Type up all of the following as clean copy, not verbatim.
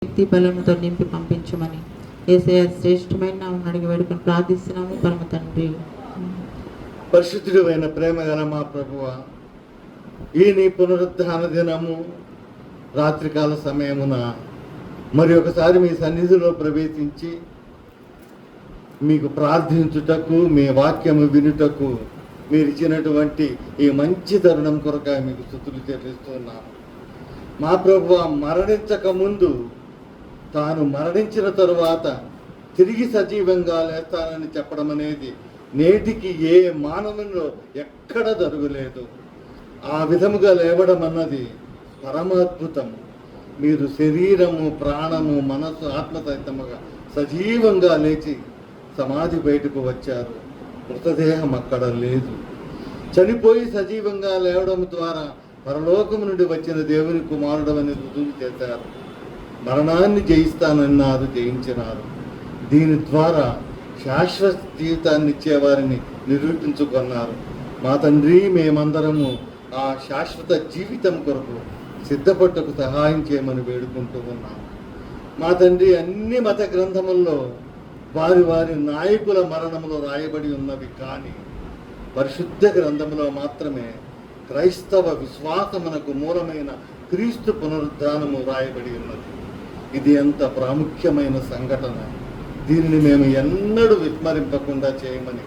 శక్తి బలముతో నింపి పంపించమని యేసయ్య శ్రేష్టమైన నామమున అడిగి వేడుకొని ప్రార్థిస్తున్నాము పరమ తండ్రి. పరిశుద్ధుడు అయిన ప్రేమగల మా ప్రభువా, ఈ నీ పునరుద్ధాన దినము రాత్రికాల సమయమున మరి ఒకసారి మీ సన్నిధిలో ప్రవేశించి మీకు ప్రార్థించుటకు, మీ వాక్యము వినుటకు మీరు ఇచ్చినటువంటి ఈ మంచి తరుణం కొరకాయ మీకు స్తుతులు చెల్లిస్తున్నాము. మా ప్రభువా, మరణించక ముందు తాను మరణించిన తరువాత తిరిగి సజీవంగా లేస్తానని చెప్పడం అనేది నేటికి ఏ మానవునిలో ఎక్కడ జరగలేదు. ఆ విధముగా లేవడం అన్నది పరమాద్భుతం. మీరు శరీరము, ప్రాణము, మనస్సు, ఆత్మసహితముగా సజీవంగా లేచి సమాధి బయటకు వచ్చారు. మృతదేహం అక్కడ లేదు. చనిపోయి సజీవంగా లేవడం ద్వారా పరలోకము నుండి వచ్చిన దేవుని కుమారుడు అని రుజువు చేశారు. మరణాన్ని జయిస్తానన్నారు, జయించినారు. దీని ద్వారా శాశ్వత జీవితాన్ని ఇచ్చేవారిని నిరూపించుకున్నారు. మా తండ్రి, మేమందరము ఆ శాశ్వత జీవితం కొరకు సిద్ధపట్టుకు సహాయం చేయమని వేడుకుంటూ ఉన్నాము. మా తండ్రి, అన్ని మత గ్రంథముల్లో వారి వారి నాయకుల మరణములో రాయబడి ఉన్నవి, కానీ పరిశుద్ధ గ్రంథములో మాత్రమే క్రైస్తవ విశ్వాసమునకు మూలమైన క్రీస్తు పునరుద్ధానము రాయబడి ఉన్నది. ఇది ఎంత ప్రాముఖ్యమైన సంఘటన! దీనిని మేము ఎన్నడూ విస్మరింపకుండా చేయమని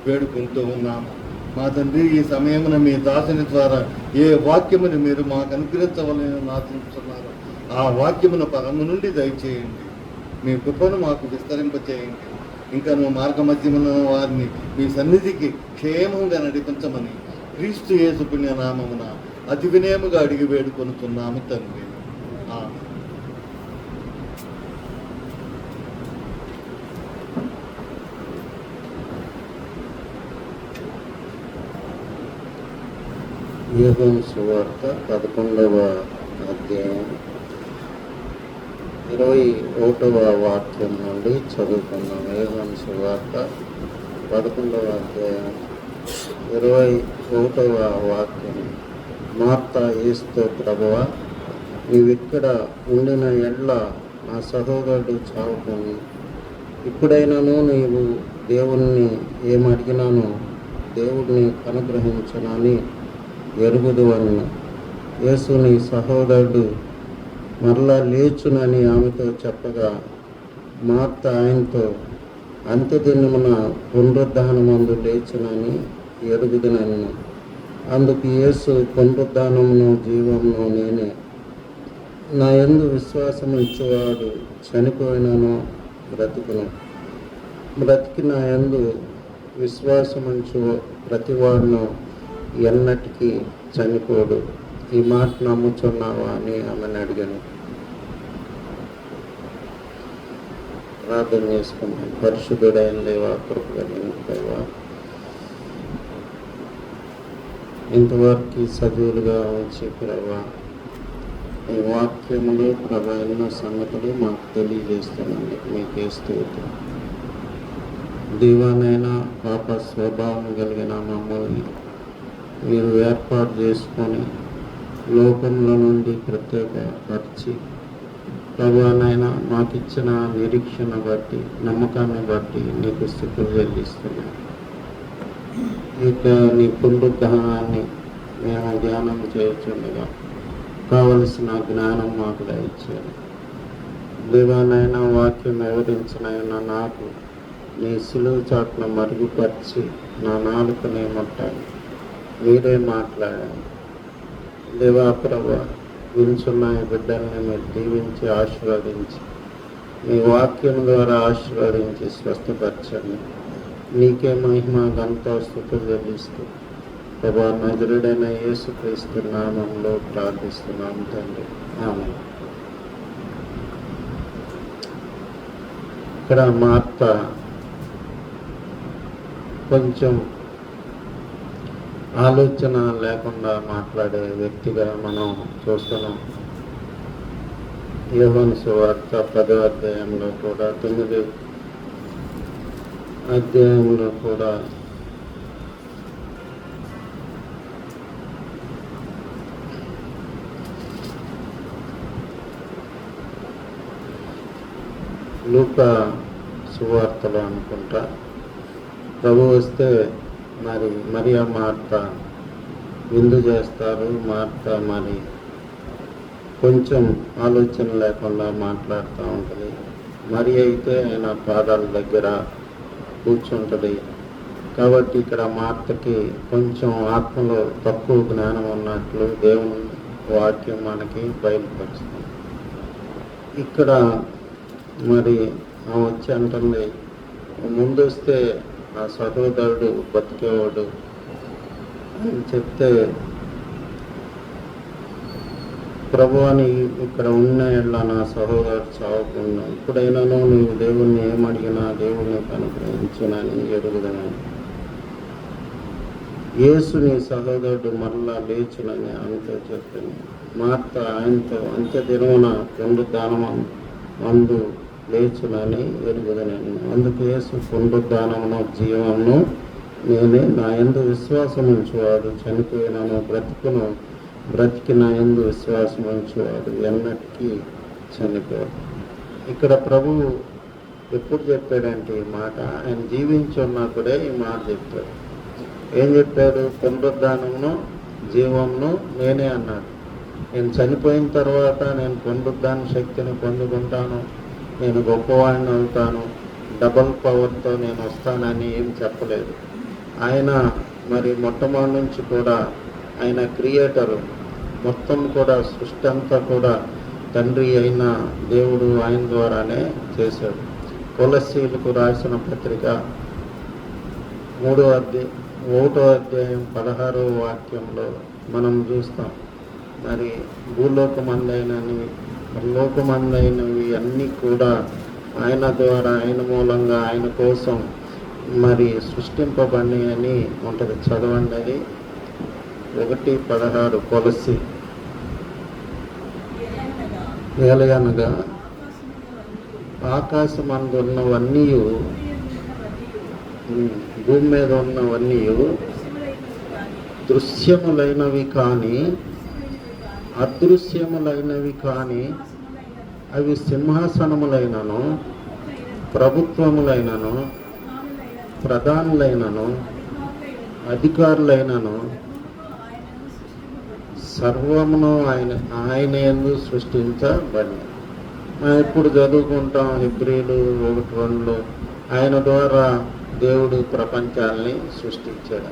వేడుకుంటూ ఉన్నాము. మా తండ్రి, ఈ సమయమున మీ దాసుని ద్వారా ఏ వాక్యముని మీరు మాకు అనుగ్రహించవలని ఆశిస్తున్నారో ఆ వాక్యమును పరము నుండి దయచేయండి. మీ కృపను మాకు విస్తరింపచేయండి. ఇంకా నువ్వు మార్గమధ్యమున వారిని మీ సన్నిధికి క్షేమంగా నడిపించమని క్రీస్తు యేసు పుణ్యనామమున అతి వినయముగా అడిగి వేడుకొనుతున్నాము తండ్రి. ఆమేన్. యోహాను సువార్త 11వ అధ్యాయం 21వ వాక్యం నుండి చదువుకున్నాం. యోహాను సువార్త 11వ అధ్యాయం 21వ వాక్యం. మార్తా యేసుతో, ప్రభువా, నీవిక్కడ ఉండిన ఎడ్ల నా సహోదరుడు చావుకొని ఇప్పుడైనాను నీవు దేవుణ్ణి ఏమడిగినానో దేవుడిని అనుగ్రహించనని ఎరుగుదు అన్న. యేసు, నీ సహోదరుడు మరలా లేచునని ఆమెతో చెప్పగా, మార్త ఆయనతో, అంత్యదినమున పునరుద్ధానమందు లేచునని ఎరుగుదునను. అందుకు యేసు, పునరుద్ధానమును జీవమును నేనే. నా యందు విశ్వాసం ఉంచువాడు చనిపోయినను బ్రతుకును, బ్రతికి నా యందు విశ్వాసముంచు ప్రతివాడును ఎన్నటికీ చనిపోడు. ఈ మాట నమ్ముచున్నావా అని ఆమెను అడిగాను. ప్రార్థన చేసుకున్నాను. పరిశుద్ధుడైన దేవా, కృపగలిగిన దేవా, ఇంతవరకు సజీవులుగా ఉంచి ప్రభా ఈ వాక్యములు ప్రభా ఎన్నో సంగతులు మాకు తెలియజేస్తున్నందుకు మీకే స్తోత్రం. దీవానైనా పాప స్వభావం కలిగిన మమ్మల్ని మీరు ఏర్పాటు చేసుకొని లోకంలో నుండి ప్రత్యేకపరిచి ప్రభువానైనా మాకు ఇచ్చిన నిరీక్షణ బట్టి, నమ్మకాన్ని బట్టి నీకు స్తుతులు చెల్లిస్తున్నాం. ఇక నీ పునరుద్ధానాన్ని మేము ధ్యానం చేయుచుండగా కావలసిన జ్ఞానం మాకు దయచేయాలి. దేవానైనా వాక్యం వివరించినైనా నాకు నీ సులువు చాట్ల మరుగుపరిచి నా నాలుకనే ముట్టాలి. మీరే మాట్లాడండి దేవా. ప్రభా, వించున్న ఈ బిడ్డల్ని మీరు దీవించి ఆశీర్వదించి మీ వాక్యం ద్వారా ఆశీర్వదించి స్వస్థపరచండి. నీకే మహిమ, ఘనత, స్తుతులు చెల్లిస్తూ ప్రభా నజరుడైన యేసుక్రీస్తు నామంలో ప్రార్థిస్తున్నాము తండ్రి. ఆమేన్. ఇక్కడ మార్త కొంచెం ఆలోచన లేకుండా మాట్లాడే వ్యక్తిగా మనం చూస్తున్నాం. యోహాను సువార్త 10వ అధ్యాయంలో కూడా 9వ అధ్యాయంలో కూడా లూకా సువార్తలో అనుకుంటా ప్రభు వస్తే మరి మరియా మార్త విందు చేస్తారు. మార్త మరి కొంచెం ఆలోచన లేకుండా మాట్లాడుతూ ఉంటుంది. మరి అయితే ఆయన పాదాల దగ్గర కూర్చుంటుంది. కాబట్టి ఇక్కడ మార్తకి కొంచెం ఆత్మలో తక్కువ జ్ఞానం ఉన్నట్లు దేవుని వాక్యం మనకి బయలుపరుస్తుంది. ఇక్కడ మరి ఆమె వచ్చి అంటుంది, ముందు వస్తే ఆ సహోదరుడు బతికేవాడు అని చెప్తే, ప్రభు అని ఇక్కడ ఉన్న ఎట్లా నా సహోదరుడు చావకుండా ఇప్పుడైనాను నీవు దేవుణ్ణి ఏమడిగినా దేవుణ్ణి అనుగ్రహించునని ఎరుగుదనని, యేసు నీ సహోదరుడు మరలా లేచునని ఆమెతో చెప్పింది. మార్త ఆయనతో అంత్యదినమున పునరుద్ధానం అందు లేచునని ఎరుగుదనని, అందుకు యేసు పునరుద్ధానమును జీవమును నేనే, నా యందు విశ్వాసం ఉంచువాడు చనిపోయినను బ్రతుకును, బ్రతికి నా యందు విశ్వాసం ఉంచువాడు ఎన్నటికీ చనిపోయాడు. ఇక్కడ ప్రభువు ఎప్పుడు చెప్పాడంటే ఈ మాట, ఆయన జీవించి ఉన్నప్పుడే ఈ మాట చెప్పాడు. ఏం చెప్పాడు? పునరుద్ధానమును జీవమును నేనే అన్నాడు. నేను చనిపోయిన తర్వాత నేను పునరుద్ధాన శక్తిని పొందుకుంటాను, నేను గొప్పవాడిని అవుతాను, డబల్ పవర్తో నేను వస్తానని ఏం చెప్పలేదు. ఆయన మరి మొట్టమొదటి నుంచి కూడా ఆయన క్రియేటరు, మొత్తం కూడా సృష్టి అంతా కూడా తండ్రి అయిన దేవుడు ఆయన ద్వారానే చేశాడు. కొలస్సీలకు రాసిన పత్రిక 1వ అధ్యాయం 16వ వాక్యంలో మనం చూస్తాం. మరి భూలోకమందైనవి పరలోకమందైనవి అన్నీ కూడా ఆయన ద్వారా, ఆయన మూలంగా, ఆయన కోసం మరి సృష్టింపబడి అని ఉంటుంది. చదవండి, అది 1:16 కొలస్సీ. ఏలయనగా ఆకాశమందు ఉన్నవన్నీ, భూమి మీద ఉన్నవన్నీ దృశ్యములైనవి కానీ అదృశ్యములైనవి కానీ, అవి సింహాసనములైనను, ప్రభుత్వములైనను, ప్రధానులైనను, అధికారులైనను సర్వమును ఆయన యందు సృష్టించబడి. మనం ఇప్పుడు చదువుకుంటాం హెబ్రీలు 1:2, ఆయన ద్వారా దేవుడు ప్రపంచాన్ని సృష్టించాడు.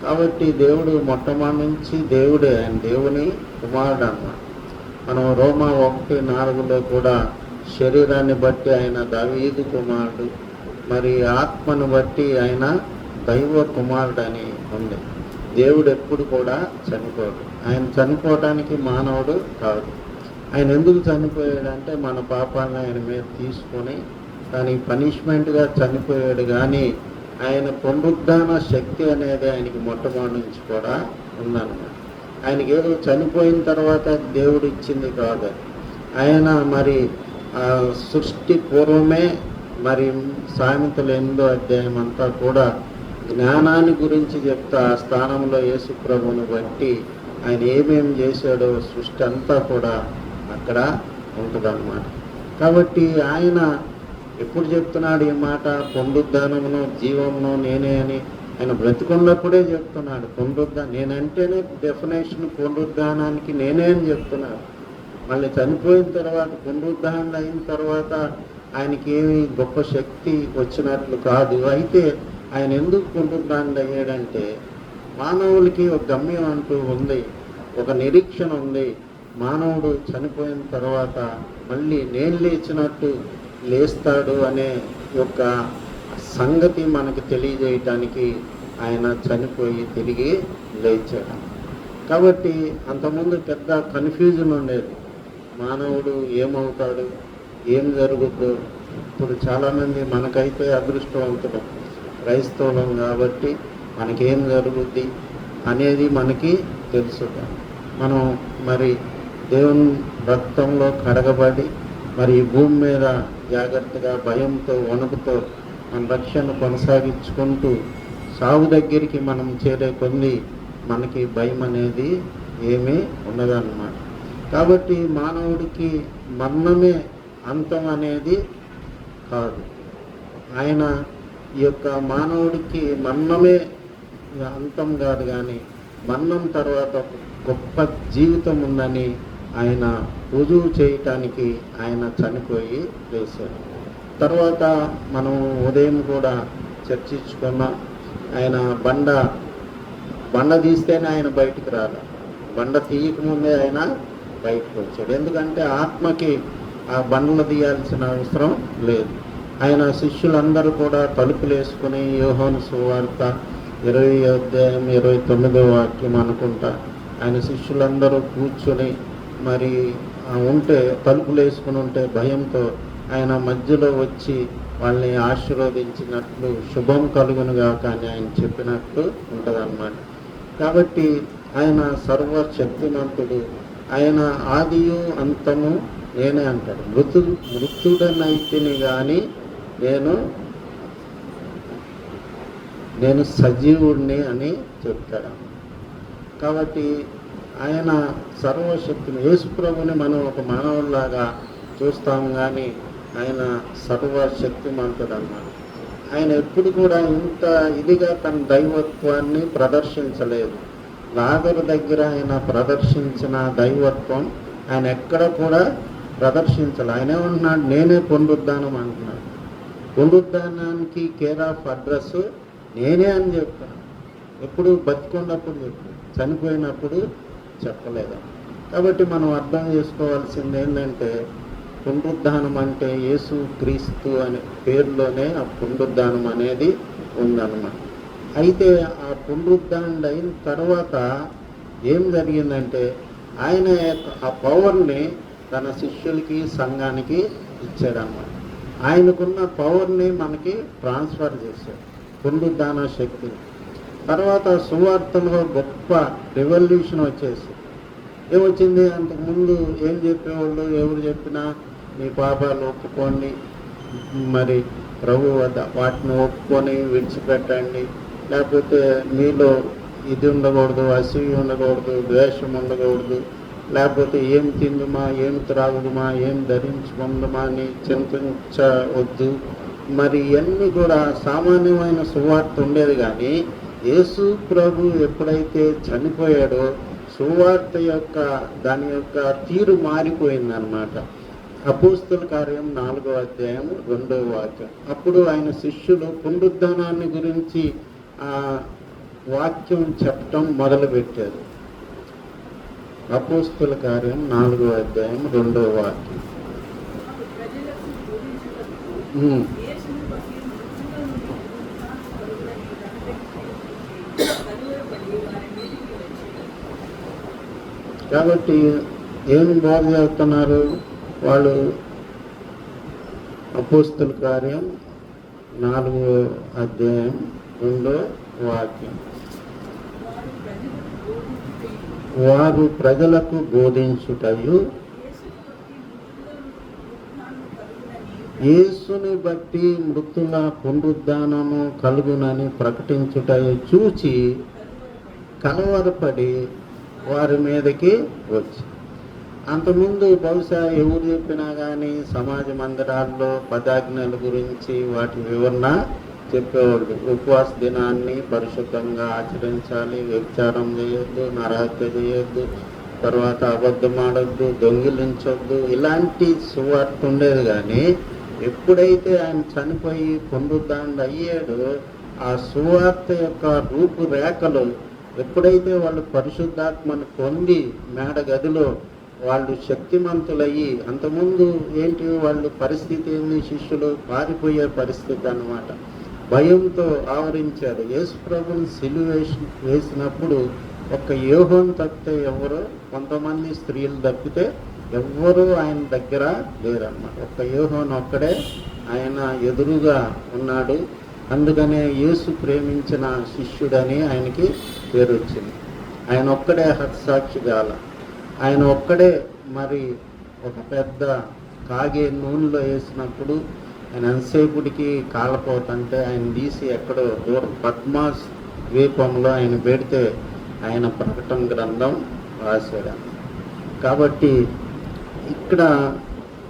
కాబట్టి దేవుడు మొట్టమొదటి నుంచి దేవుడే, ఆయన దేవుని కుమారుడు అన్నమాట. మనం రోమా 1:4 కూడా శరీరాన్ని బట్టి ఆయన దావీదు కుమారుడు, మరి ఆత్మను బట్టి ఆయన దైవ కుమారుడు అని ఉంది. దేవుడు ఎప్పుడు కూడా చనిపోడు. ఆయన చనిపోవడానికి మానవుడు కాదు. ఆయన ఎందుకు చనిపోయాడంటే మన పాపాలను ఆయన మీద తీసుకొని దానికి పనిష్మెంట్గా చనిపోయాడు. కానీ ఆయన పునరుద్ధాన శక్తి అనేది ఆయనకి మొట్టమొదటి నుంచి కూడా ఉందన్నమాట. ఆయనకి ఏదో చనిపోయిన తర్వాత దేవుడు ఇచ్చింది కాదు. ఆయన మరి సృష్టి పూర్వమే, మరి సామెతలు 8వ అధ్యాయం అంతా కూడా జ్ఞానాన్ని గురించి చెప్తా, ఆ స్థానంలో యేసు ప్రభువుని బట్టి ఆయన ఏమేమి చేశాడో సృష్టి అంతా కూడా అక్కడ ఉంటుందన్నమాట. కాబట్టి ఆయన ఎప్పుడు చెప్తున్నాడు ఈ మాట? పునరుద్ధానమును జీవమును నేనే అని ఆయన బ్రతికున్నప్పుడే చెప్తున్నాడు. నేనంటేనే డెఫినేషన్ పునరుద్ధానానికి నేనే అని చెప్తున్నాడు. మళ్ళీ చనిపోయిన తర్వాత పునరుద్ధారణ అయిన తర్వాత ఆయనకి ఏమి గొప్ప శక్తి వచ్చినట్లు కాదు. అయితే ఆయన ఎందుకు పునరుద్ధారణ అయ్యాడంటే, మానవులకి ఒక గమ్యం అంటూ ఉంది, ఒక నిరీక్షణ ఉంది. మానవుడు చనిపోయిన తర్వాత మళ్ళీ నేను లేచినట్టు లేస్తాడు అనే ఒక సంగతి మనకు తెలియజేయటానికి ఆయన చనిపోయి తిరిగి లేచాడు. కాబట్టి అంతకుముందు పెద్ద కన్ఫ్యూజన్ ఉండేది, మానవుడు ఏమవుతాడు, ఏం జరుగుద్దు. ఇప్పుడు చాలామంది, మనకైతే అదృష్టవంతులం, క్రైస్తవులం కాబట్టి మనకేం జరుగుద్ది అనేది మనకి తెలుసు. మనం మరి దేవుని రక్తంలో కడగబడి మరి ఈ భూమి మీద జాగ్రత్తగా భయంతో వణుకుతో మన రక్షణ కొనసాగించుకుంటూ సాగు దగ్గరికి మనం చేరే కొన్ని మనకి భయం అనేది ఏమీ ఉండదన్నమాట. కాబట్టి మానవుడికి మరణమే అంతం అనేది కాదు. ఆయన ఈ యొక్క మానవుడికి మరణమే అంతం కాదు, కానీ మరణం తర్వాత ఒక గొప్ప జీవితం ఉందని ఆయన రుజువు చేయటానికి ఆయన చనిపోయి లేచాడు. తర్వాత మనం ఉదయం కూడా చర్చించుకున్నాం. ఆయన బండ తీస్తేనే ఆయన బయటికి రాలి, బండ తీయకముందే ఆయన బయటకు వచ్చాడు. ఎందుకంటే ఆత్మకి ఆ బండలు తీయాల్సిన అవసరం లేదు. ఆయన శిష్యులందరూ కూడా తలుపులు వేసుకుని యోహాను సువార్త 20వ అధ్యాయం 29వ వాక్యం అనుకుంటా, ఆయన శిష్యులందరూ కూర్చొని మరి ఉంటే తలుపులు వేసుకుని ఉంటే భయంతో ఆయన మధ్యలో వచ్చి వాళ్ళని ఆశీర్వదించినట్లు శుభం కలుగునుగా కానీ ఆయన చెప్పినట్టు ఉంటుందన్నమాట. కాబట్టి ఆయన సర్వశక్తిమంతుడు, ఆయన ఆదియు అంతము నేనే అంటాడు. మృతుడనైతిని కానీ నేను సజీవుడిని అని చెప్తాడు. కాబట్టి ఆయన సర్వశక్తిని, యేసుప్రభుని మనం ఒక మానవులాగా చూస్తాము, కానీ ఆయన సర్వశక్తిమంతుడు అన్నమాట. ఆయన ఎప్పుడు కూడా ఇంత ఇదిగా తన దైవత్వాన్ని ప్రదర్శించలేదు. లాజరు దగ్గర ఆయన ప్రదర్శించిన దైవత్వం ఆయన ఎక్కడ కూడా ప్రదర్శించాలి. ఆయన ఏమంటున్నాడు, నేనే పునరుద్ధానం అంటున్నాడు. పునరుద్ధానానికి కేర్ ఆఫ్ అడ్రస్ నేనే అని చెప్తాను. ఎప్పుడు బతికున్నప్పుడు చెప్పు, చనిపోయినప్పుడు చెప్పలేదు. కాబట్టి మనం అర్థం చేసుకోవాల్సింది ఏంటంటే, పునరుద్ధానం అంటే యేసు క్రీస్తు అనే పేరులోనే ఆ పునరుద్ధానం అనేది ఉందన్నమాట. అయితే ఆ పునరుద్ధానం అయిన తర్వాత ఏం జరిగిందంటే, ఆయన ఆ పవర్ని తన శిష్యులకి సంఘానికి ఇచ్చాడన్నమాట. ఆయనకున్న పవర్ని మనకి ట్రాన్స్ఫర్ చేశాడు, పునరుద్ధాన శక్తిని. తర్వాత సువార్తలో గొప్ప రెవల్యూషన్ వచ్చేసి ఏమొచ్చింది, అంతకుముందు ఏం చెప్పేవాళ్ళు, ఎవరు చెప్పినా మీ పాపాలు ఒప్పుకోండి, మరి ప్రభు వద్ద వాటిని ఒప్పుకొని విడిచిపెట్టండి, లేకపోతే మీలో ఇది ఉండకూడదు, అసూయ ఉండకూడదు, ద్వేషం ఉండకూడదు, లేకపోతే ఏం తిందుమా, ఏం త్రాగుదుమా, ఏం ధరించుకుందుమా అని చింతించవద్దు. మరి ఇవన్నీ కూడా సామాన్యమైన సువార్త ఉండేది. కానీ యేసు ప్రభు ఎప్పుడైతే చనిపోయాడో సువార్త యొక్క దాని యొక్క తీరు మారిపోయిందన్నమాట. అపోస్తల కార్యం 4వ అధ్యాయం 2వ వాక్యం. అప్పుడు ఆయన శిష్యులు పునరుద్ధానాన్ని గురించి ఆ వాక్యం చెప్పటం మొదలుపెట్టారు. అపోస్తల కార్యం 4వ అధ్యాయం 2వ వాక్యం. కాబట్టి ఏం బోధ చేస్తున్నారు వాళ్ళు? అపోస్తల కార్యం 4వ అధ్యాయం 2వ వాక్యం. వారు ప్రజలకు బోధించుటయు యేసుని బట్టి మృతుల పునరుద్ధానము కలుగునని ప్రకటించుటయు చూచి కలవరపడి వారి మీదకి వచ్చి, అంతకుముందు బహుశా ఎవరు చెప్పినా కానీ సమాజ మందిరాల్లో పదాజ్ఞల గురించి వాటి వివరణ చెప్పేవాళ్ళు. ఉపవాస దినాన్ని పరిశుద్ధంగా ఆచరించాలి, వ్యభిచారం చేయొద్దు, నరహత్య చేయొద్దు, తర్వాత అబద్ధం ఆడొద్దు, దొంగిలించొద్దు, ఇలాంటి సువార్త ఉండేది. కానీ ఎప్పుడైతే ఆయన చనిపోయి పునరుద్ధానం అయ్యాడో ఆ సువార్త యొక్క రూపురేఖలు ఎప్పుడైతే వాళ్ళు పరిశుద్ధాత్మను పొంది మేడ గదిలో వాళ్ళు శక్తిమంతులయ్యి, అంతకుముందు ఏంటి వాళ్ళు పరిస్థితి ఏంటి, శిష్యులు పారిపోయే పరిస్థితి అన్నమాట. భయంతో ఆవరించారు. యేసు ప్రభుని సిలువ వేసినప్పుడు ఒక్క యోహాను తప్పితే ఎవరు, కొంతమంది స్త్రీలు తప్పితే ఎవ్వరూ ఆయన దగ్గర లేరన్నమాట. ఒక్క యోహాను ఒక్కడే ఆయన ఎదురుగా ఉన్నాడు. అందుకనే యేసు ప్రేమించిన శిష్యుడని ఆయనకి పేరు వచ్చింది. ఆయన ఒక్కడే హతసాక్షి గాల, ఆయన ఒక్కడే మరి ఒక పెద్ద కాగే నూనెలో వేసినప్పుడు ఆయన ఎంతసేపుడికి కాలపోతంటే ఆయన తీసి ఎక్కడో దూరం పద్మాస్ ద్వీపంలో ఆయన పెడితే ఆయన ప్రకటన గ్రంథం రాశాడు. కాబట్టి ఇక్కడ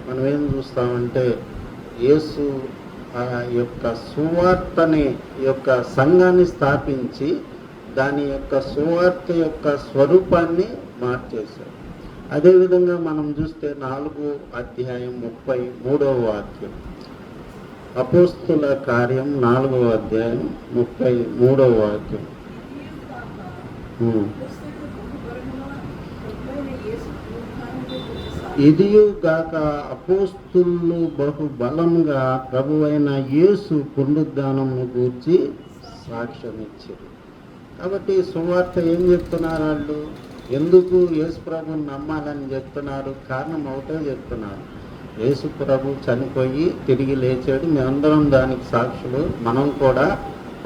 మనం ఏం చూస్తామంటే యేసు ఆ యొక్క సువార్తని యొక్క సంఘాన్ని స్థాపించి దాని యొక్క సువార్త యొక్క స్వరూపాన్ని మార్చేశారు. అదేవిధంగా మనం చూస్తే 4వ అధ్యాయం 33వ వాక్యం, అపోస్తుల కార్యం 4వ అధ్యాయం 33వ వాక్యం. ఇదియు గాక అపోస్తులు బహు బలంగా ప్రభువైన యేసు పునరుద్ధానమును గూర్చి సాక్ష్యం ఇచ్చారు. కాబట్టి సువార్త ఏం చెప్తున్నారు? వాళ్ళు ఎందుకు యేసు ప్రభుని నమ్మాలని చెప్తున్నారు? కారణం ఒకటే చెప్తున్నారు, యేసు ప్రభు చనిపోయి తిరిగి లేచాడు, మేమందరం దానికి సాక్షులు. మనం కూడా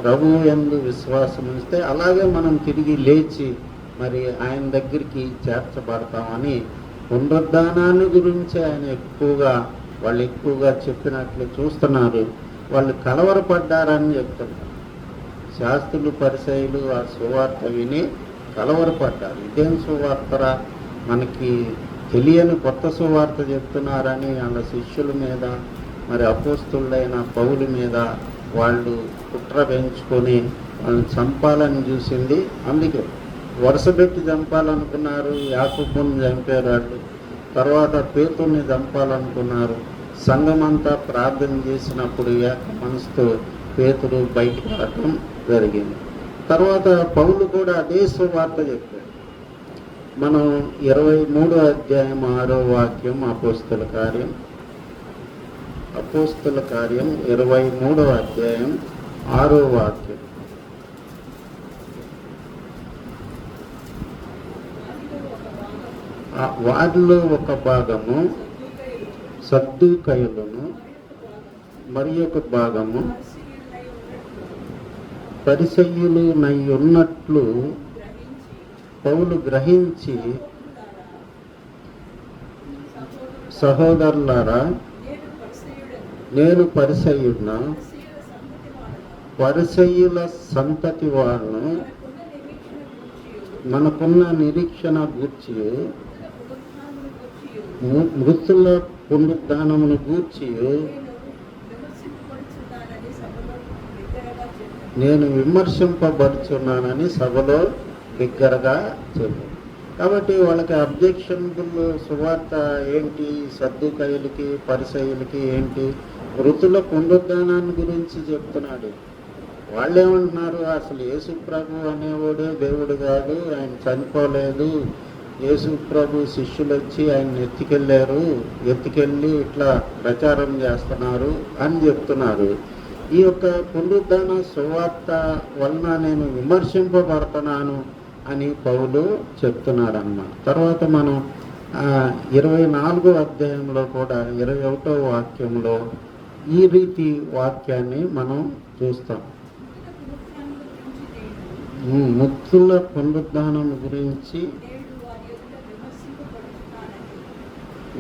ప్రభువు యందు విశ్వాసం ఉంచితే అలాగే మనం తిరిగి లేచి మరి ఆయన దగ్గరికి చేర్చబడతామని పునరుద్ధానాన్ని గురించి వాళ్ళు ఎక్కువగా చెప్పినట్లు చూస్తున్నారు. వాళ్ళు కలవరపడ్డారని చెప్తున్నారు. శాస్త్రులు పరిసయ్యులు ఆ సువార్త విని కలవరపడ్డారు. ఇదేం సువార్తరా, మనకి తెలియని కొత్త సువార్త చెప్తున్నారని వాళ్ళ శిష్యుల మీద మరి అపోస్తులైన పౌలు మీద వాళ్ళు కుట్ర పెంచుకొని వాళ్ళని చంపాలని చూసింది. అందుకే వరుసపెట్టి చంపాలనుకున్నారు. యాకోబుని చంపారు వాళ్ళు, తర్వాత పేతుర్ని చంపాలనుకున్నారు. సంఘమంతా ప్రార్థన చేసినప్పుడు ఏక మనసుతో పేతురు బయటకు రావటం జరిగింది. తర్వాత పౌలు కూడా అదే సువార్త చెప్పాడు. మనం 23వ అధ్యాయం 6వ వాక్యం, అపోస్తుల కార్యం 23వ అధ్యాయం 6వ వాక్యం. వారిలో ఒక భాగము సద్దూకయులను, మరి ఒక భాగము పరిసయ్యులునై ఉన్నట్లు పౌలు గ్రహించి, సహోదరులారా, నేను పరిసయ్యుడును, పరిసయ్యుల సంతతి వాడును, మనకున్న నిరీక్షణ గూర్చి, మృతుల పునరుద్ధానమును గూర్చి నేను విమర్శింపబడుచున్నానని సభలో బిగ్గరగా చెప్పాను. కాబట్టి వాళ్ళకి అబ్జెక్షన్బుల్ సువార్త ఏంటి? సద్దూకయులకి పరిసయ్యులకి ఏంటి? మృతుల పునరుద్ధానాన్ని గురించి చెప్తున్నాడు. వాళ్ళు ఏమంటున్నారు? అసలు యేసు ప్రభు అనేవాడే దేవుడు కాదు, ఆయన చనిపోలేదు, యేసు ప్రభు శిష్యులు వచ్చి ఆయన ఎత్తుకెళ్ళి ఇట్లా ప్రచారం చేస్తున్నారు అని చెప్తున్నారు. ఈ యొక్క పునరుద్ధాన సువార్త వలన నేను విమర్శింపబడుతున్నాను అని పౌలు చెప్తున్నాడు అన్నమాట. తర్వాత మనం 24వ అధ్యాయంలో కూడా 21వ వాక్యంలో ఈ రీతి వాక్యాన్ని మనం చూస్తాం. మృతుల పునరుద్ధానం గురించి,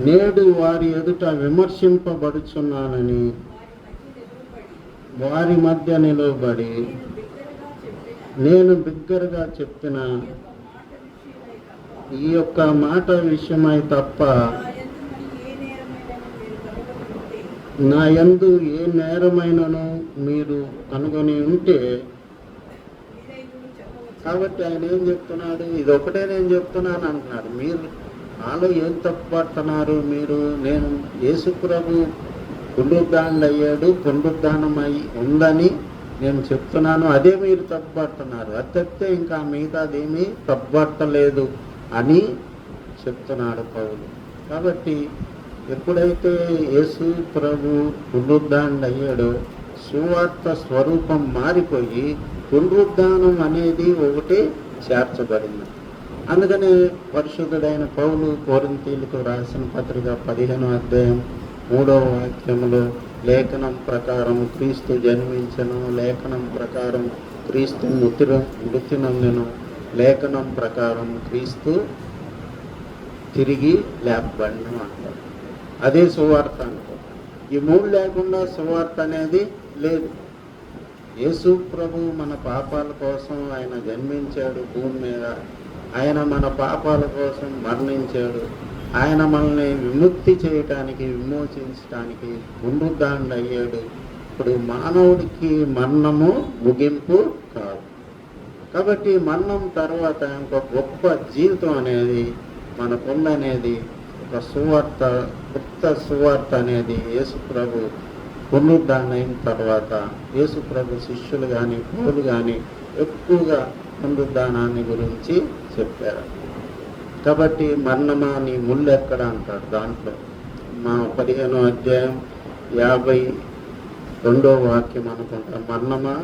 నేడు వారి ఎదుట విమర్శింపబడుచున్నానని వారి మధ్య నిలవబడి నేను బిగ్గరగా చెప్పిన ఈ యొక్క మాట విషయమై తప్ప నా యందు ఏ నేరమైనను మీరు కనుగొని ఉంటే. కాబట్టి ఆయన ఏం చెప్తున్నాడు? ఇది ఒకటే నేను చెప్తున్నాను అంటున్నాడు. మీరు నాలో ఏం తప్పుపడుతున్నారు? నేను యేసు ప్రభు పునరుద్ధానం అయ్యాడు, పునరుద్ధానం ఉందని నేను చెప్తున్నాను, అదే మీరు తప్పుపడుతున్నారు. అది తప్పితే ఇంకా మిగతాదేమీ తప్పుపడతలేదు అని చెప్తున్నాడు పౌలు. కాబట్టి ఎప్పుడైతే యేసు ప్రభు పునరుద్ధానం అయ్యాడో సువార్త స్వరూపం మారిపోయి పునరుద్ధానం అనేది ఒకటి చేర్చబడింది. అందుకని పరిశుద్ధుడైన పౌలు కొరింథీయులకు రాసిన పత్రిక 15వ అధ్యాయం 3వ వాక్యంలో లేఖనం ప్రకారం క్రీస్తు జన్మించను, లేఖనం ప్రకారం క్రీస్తు మృతి నొందెను, లేఖనం ప్రకారం క్రీస్తు తిరిగి లేపబడిను అంటారు. అదే సువార్త అంటారు. ఈ మూడు లేకుండా సువార్త అనేది లేదు. యేసు ప్రభు మన పాపాల కోసం ఆయన జన్మించాడు భూమి మీద, ఆయన మన పాపాల కోసం మరణించాడు, ఆయన మనల్ని విముక్తి చేయటానికి, విమోచించటానికి పునరుద్ధరణ అయ్యాడు. ఇప్పుడు మానవుడికి మరణము ముగింపు కాదు. కాబట్టి మరణం తర్వాత ఇంకొక గొప్ప జీవితం అనేది మనకుందనేది ఒక సువార్త, కొత్త సువార్త అనేది యేసుప్రభు పునరుద్ధరణ అయిన తర్వాత యేసుప్రభు శిష్యులు కానీ పౌలు కానీ ఎక్కువగా పునరుద్ధానాన్ని గురించి చెప్పారు. కాబట్టి మరణమా నీ ముళ్ళు ఎక్కడ అంటాడు. దాంట్లో మా 15వ అధ్యాయం 52వ వాక్యం అనుకుంటా, మరణమా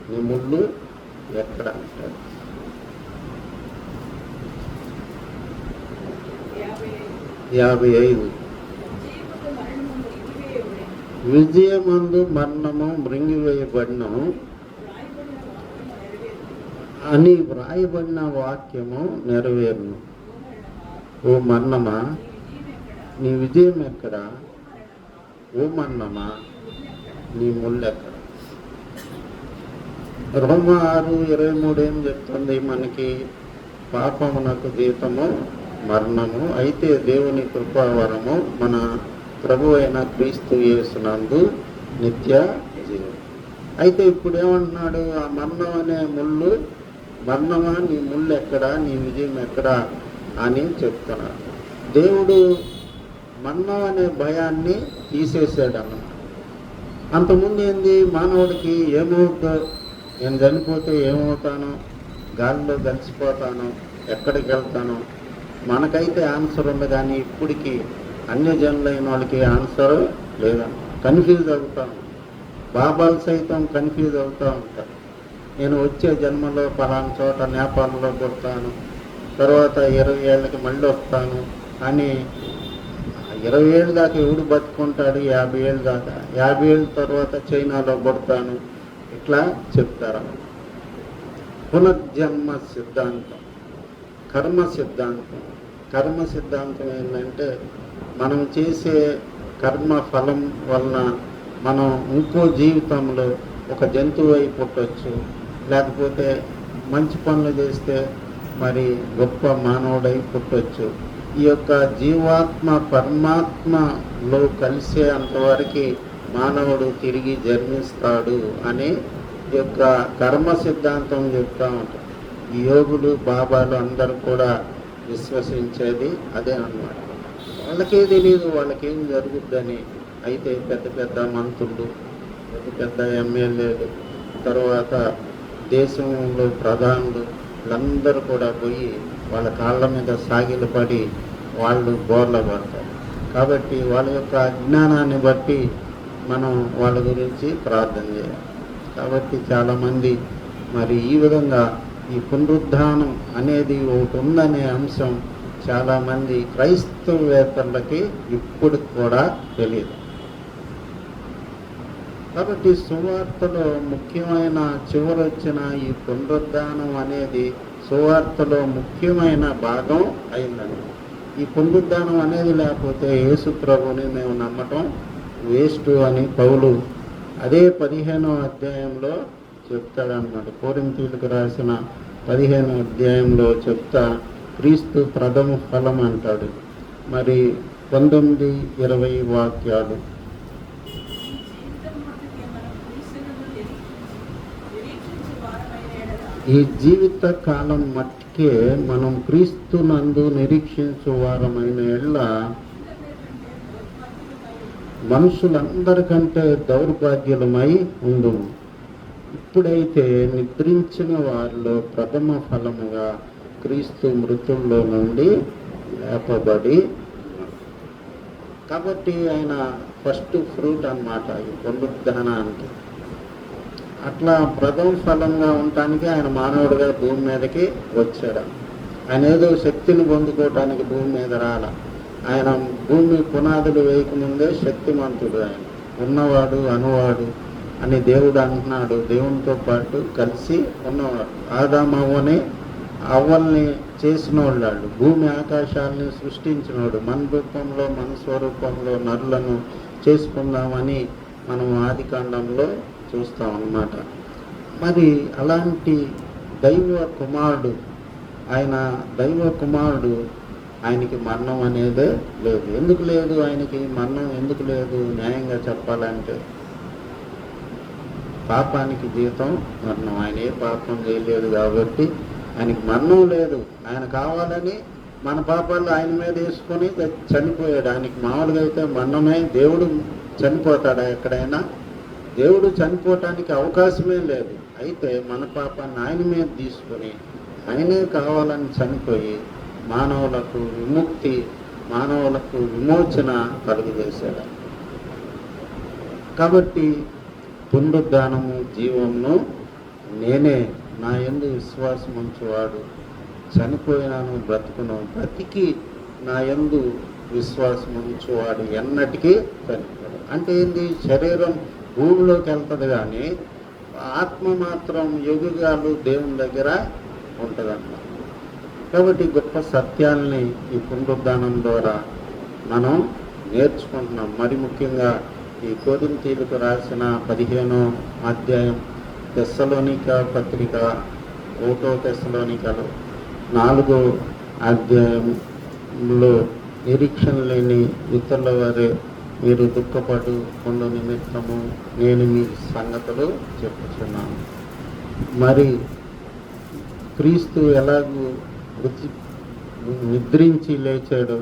నీ ముళ్ళు ఎక్కడ అంటాడు. 55 విజయమందు మరణము మృంగివేయబడినము అని వ్రాయబడిన వాక్యము నెరవేరును. ఓ మరణమా నీ విజయం ఎక్కడ? ఓ మరణమా నీ ముళ్ళు ఎక్కడ? రోమా 6:23 ఏం చెప్తుంది మనకి? పాపమునకు జీతము మరణము, అయితే దేవుని కృపావరము మన ప్రభు అయిన క్రీస్తు యేసునందు నిత్య జీవం. అయితే ఇప్పుడు ఏమంటున్నాడు? ఆ మరణం అనే ముళ్ళు, మరణమా నీ ముళ్ళు ఎక్కడా, నీ విజయం ఎక్కడా అని చెప్తున్నాడు. దేవుడు మరణం అనే భయాన్ని తీసేసాడు అన్నమాట. అంతకుముందు ఏంది, మానవుడికి ఏమవుతుందో, నేను చనిపోతే ఏమవుతానో, గాలిలో కలిసిపోతాను, ఎక్కడికి వెళ్తాను, మనకైతే ఆన్సర్ ఉంది. కానీ ఇప్పటికి అన్యజనులైన వాళ్ళకి ఆన్సర్ లేదా, కన్ఫ్యూజ్ అవుతాను. బాబాలు సైతం కన్ఫ్యూజ్ అవుతూ ఉంటారు. నేను వచ్చే జన్మలో పలానా చోట నేపాల్లో పుడతాను, తర్వాత 20 ఏళ్ళకి మళ్ళీ వస్తాను అని. 20 ఏళ్ళ దాకా ఎవడు బతుకుంటాడు? 50 ఏళ్ళ దాకా. 50 ఏళ్ళ తర్వాత చైనాలో పుడతాను, ఇట్లా చెప్తారు. పునర్జన్మ సిద్ధాంతం, కర్మ సిద్ధాంతం. కర్మ సిద్ధాంతం ఏంటంటే, మనం చేసే కర్మ ఫలం వలన మనం ఇంకో జీవితంలో ఒక జంతువు అయి పుట్టవచ్చు, లేకపోతే మంచి పనులు చేస్తే మరి గొప్ప మానవుడై పుట్టవచ్చు. ఈ యొక్క జీవాత్మ పరమాత్మలో కలిసే అంతవరకు మానవుడు తిరిగి జన్మిస్తాడు అని ఈ యొక్క కర్మ సిద్ధాంతం చెప్తూ ఉంటారు. ఈ యోగులు, బాబాలు అందరూ కూడా విశ్వసించేది అదే అన్నమాట. వాళ్ళకే తెలియదు వాళ్ళకేం జరుగుద్దని. అయితే పెద్ద పెద్ద మంత్రులు, పెద్ద పెద్ద ఎమ్మెల్యేలు, తర్వాత దేశంలో ప్రధానులు వీళ్ళందరూ కూడా పోయి వాళ్ళ కాళ్ళ మీద సాగిలపడి వాళ్ళు బోర్ల పడతారు. కాబట్టి వాళ్ళ యొక్క అజ్ఞానాన్ని బట్టి మనం వాళ్ళ గురించి ప్రార్థన చేయాలి. కాబట్టి చాలామంది మరి ఈ విధంగా ఈ పునరుద్ధానం అనేది ఒకటి ఉందనే అంశం చాలామంది క్రైస్తవేతరులకి ఇప్పుడు కూడా తెలియదు. కాబట్టి సువార్తలో ముఖ్యమైన చివరొచ్చిన ఈ పునరుద్ధానం అనేది సువార్తలో ముఖ్యమైన భాగం అయిందని. ఈ పునరుద్ధానం అనేది లేకపోతే యేసు ప్రభుని మేము నమ్మటం వేస్ట్ అని పౌలు అదే 15వ అధ్యాయంలో చెప్తాడనమాట. కొరింథీయులకు రాసిన 15వ అధ్యాయంలో చెప్తా క్రీస్తు ప్రథమ ఫలం అంటాడు. మరి 19-20 వాక్యాలు. ఈ జీవిత కాలం మట్టికే మనం క్రీస్తునందు నిరీక్షించు వారమైన ఎళ్ళ మనుషులందరికంటే దౌర్భాగ్యులమై ఉండు. ఇప్పుడైతే నిద్రించిన వారిలో ప్రథమ ఫలముగా క్రీస్తు మృతుల్లో నుండి లేపబడి, కాబట్టి ఆయన ఫస్ట్ ఫ్రూట్ అన్నమాట ఈ పునరుద్ధానానికి. అట్లా ప్రథమ ఫలంగా ఉండటానికి ఆయన మానవుడిగా భూమి మీదకి వచ్చాడు. ఆయన ఏదో శక్తిని పొందుకోవటానికి భూమి మీద రాల. ఆయన భూమి పునాదులు వేయకముందే శక్తిమంతుడు. ఆయన ఉన్నవాడు, అనువాడు అని దేవుడు అంటున్నాడు. దేవునితో పాటు కలిసి ఉన్నవాడు. ఆదామవ్వని అవ్వల్ని చేసిన వాళ్ళు, భూమి ఆకాశాలని సృష్టించినవాడు. మన రూపంలో, మన స్వరూపంలో నరులను చేసుకుందామని మనం ఆదికాండంలో చూస్తాం అన్నమాట. మరి అలాంటి దైవ కుమారుడు, ఆయన దైవ కుమారుడు, ఆయనకి మరణం అనేదే లేదు. ఎందుకు లేదు ఆయనకి మరణం? ఎందుకు లేదు? న్యాయంగా చెప్పాలంటే పాపానికి జీతం మరణం. ఆయన ఏ పాపం చేయలేదు కాబట్టి ఆయనకి మరణం లేదు. ఆయన కావాలని మన పాపాలు ఆయన మీద వేసుకొని చనిపోయాడు. ఆయనకి మామూలుగా అయితే మరణమే. దేవుడు చనిపోతాడా ఎక్కడైనా? దేవుడు చనిపోవటానికి అవకాశమే లేదు. అయితే మన పాపాన్ని ఆయన మీద తీసుకొని ఆయనే కావాలని చనిపోయి మానవులకు విముక్తి, మానవులకు విమోచన కలుగజేశాడు. కాబట్టి పునరుద్ధానము జీవమును నేనే, నా యందు విశ్వాసం ఉంచువాడు చనిపోయినాను బ్రతుకును, బ్రతికి నా యందు విశ్వాసం ఉంచువాడు ఎన్నటికీ చనిపోడు. అంటే ఏంది? శరీరం భూమిలోకి వెళ్తుంది కానీ ఆత్మ మాత్రం యుగాలు దేవుని దగ్గర ఉంటుందన్నమాట. కాబట్టి గొప్ప సత్యాల్ని ఈ పునరుద్ధానం ద్వారా మనం నేర్చుకుంటున్నాం. మరి ముఖ్యంగా ఈ కొరింథీయులకు రాసిన 15వ అధ్యాయం, తెస్సలోనిక పత్రిక 1వ తెస్సలోనికలో 4వ అధ్యాయంలో నిరీక్షణ లేని ఇతరుల వారే మీరు దుఃఖపడు కొండు నిమిత్తము నేను మీ సంగతులు చెప్పుచున్నాను. మరి క్రీస్తు ఎలాగూ నిద్రించి లేచాడో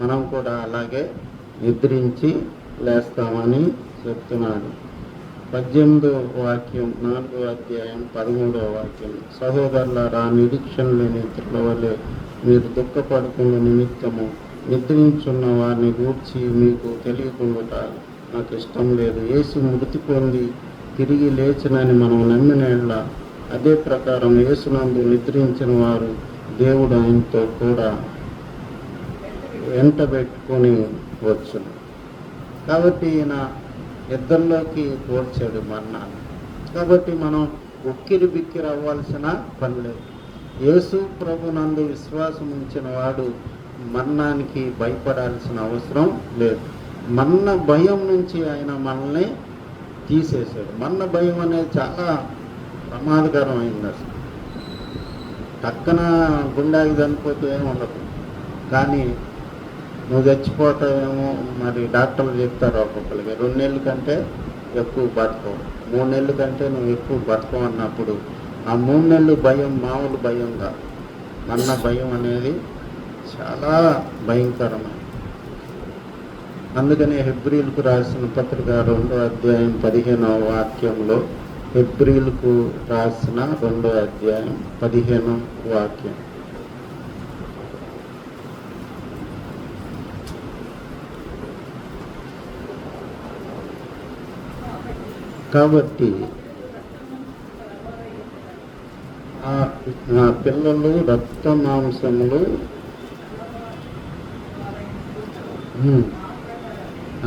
మనం కూడా అలాగే నిద్రించి లేస్తామని చెప్తున్నాడు. 18వ వాక్యం 4వ అధ్యాయం 13వ వాక్యం, సహోదరులారా నిరీక్షణ లేని ఇతరుల వల్లే మీరు దుఃఖపడుకున్న నిమిత్తము నిద్రించున్న వారిని గూర్చి మీకు తెలియకుండా నాకు ఇష్టం లేదు. యేసు మృతి పొంది తిరిగి లేచినని మనం నమ్మిన అదే ప్రకారం యేసునందు నిద్రించిన వారు దేవుడు ఆయనతో కూడా వెంటబెట్టుకొని వచ్చును. కాబట్టి ఈయన ఇద్దరిలోకి పోల్చాడు మరణాన్ని. కాబట్టి మనం ఉక్కిరి బిక్కిరి అవ్వాల్సిన పని లేదు. యేసు ప్రభునందు విశ్వాసం ఉంచిన వాడు మరణానికి భయపడాల్సిన అవసరం లేదు. మరణ భయం నుంచి ఆయన మనల్ని తీసేశాడు. మరణ భయం అనేది చాలా ప్రమాదకరమైంది. అసలు పక్కన గుండాకి చనిపోతే ఏమి ఉండదు, కానీ నువ్వు చచ్చిపోతావేమో మరి డాక్టర్లు చెప్తారు ఒక్కొక్కరికి 2 నెలల కంటే ఎక్కువ బతకవు, 3 నెలల కంటే నువ్వు ఎక్కువ బతకవు అన్నప్పుడు ఆ 3 నెలలు భయం మామూలు భయం కాదు. మరణ భయం అనేది చాలా భయంకరమైనది. అందుకనే హెబ్రీలకు రాసిన పత్రిక 2వ అధ్యాయం 15వ వాక్యంలో, హెబ్రీలకు రాసిన 2వ అధ్యాయం 15వ వాక్యం, కాబట్టి ఆ పిల్లలు రక్త మాంసములు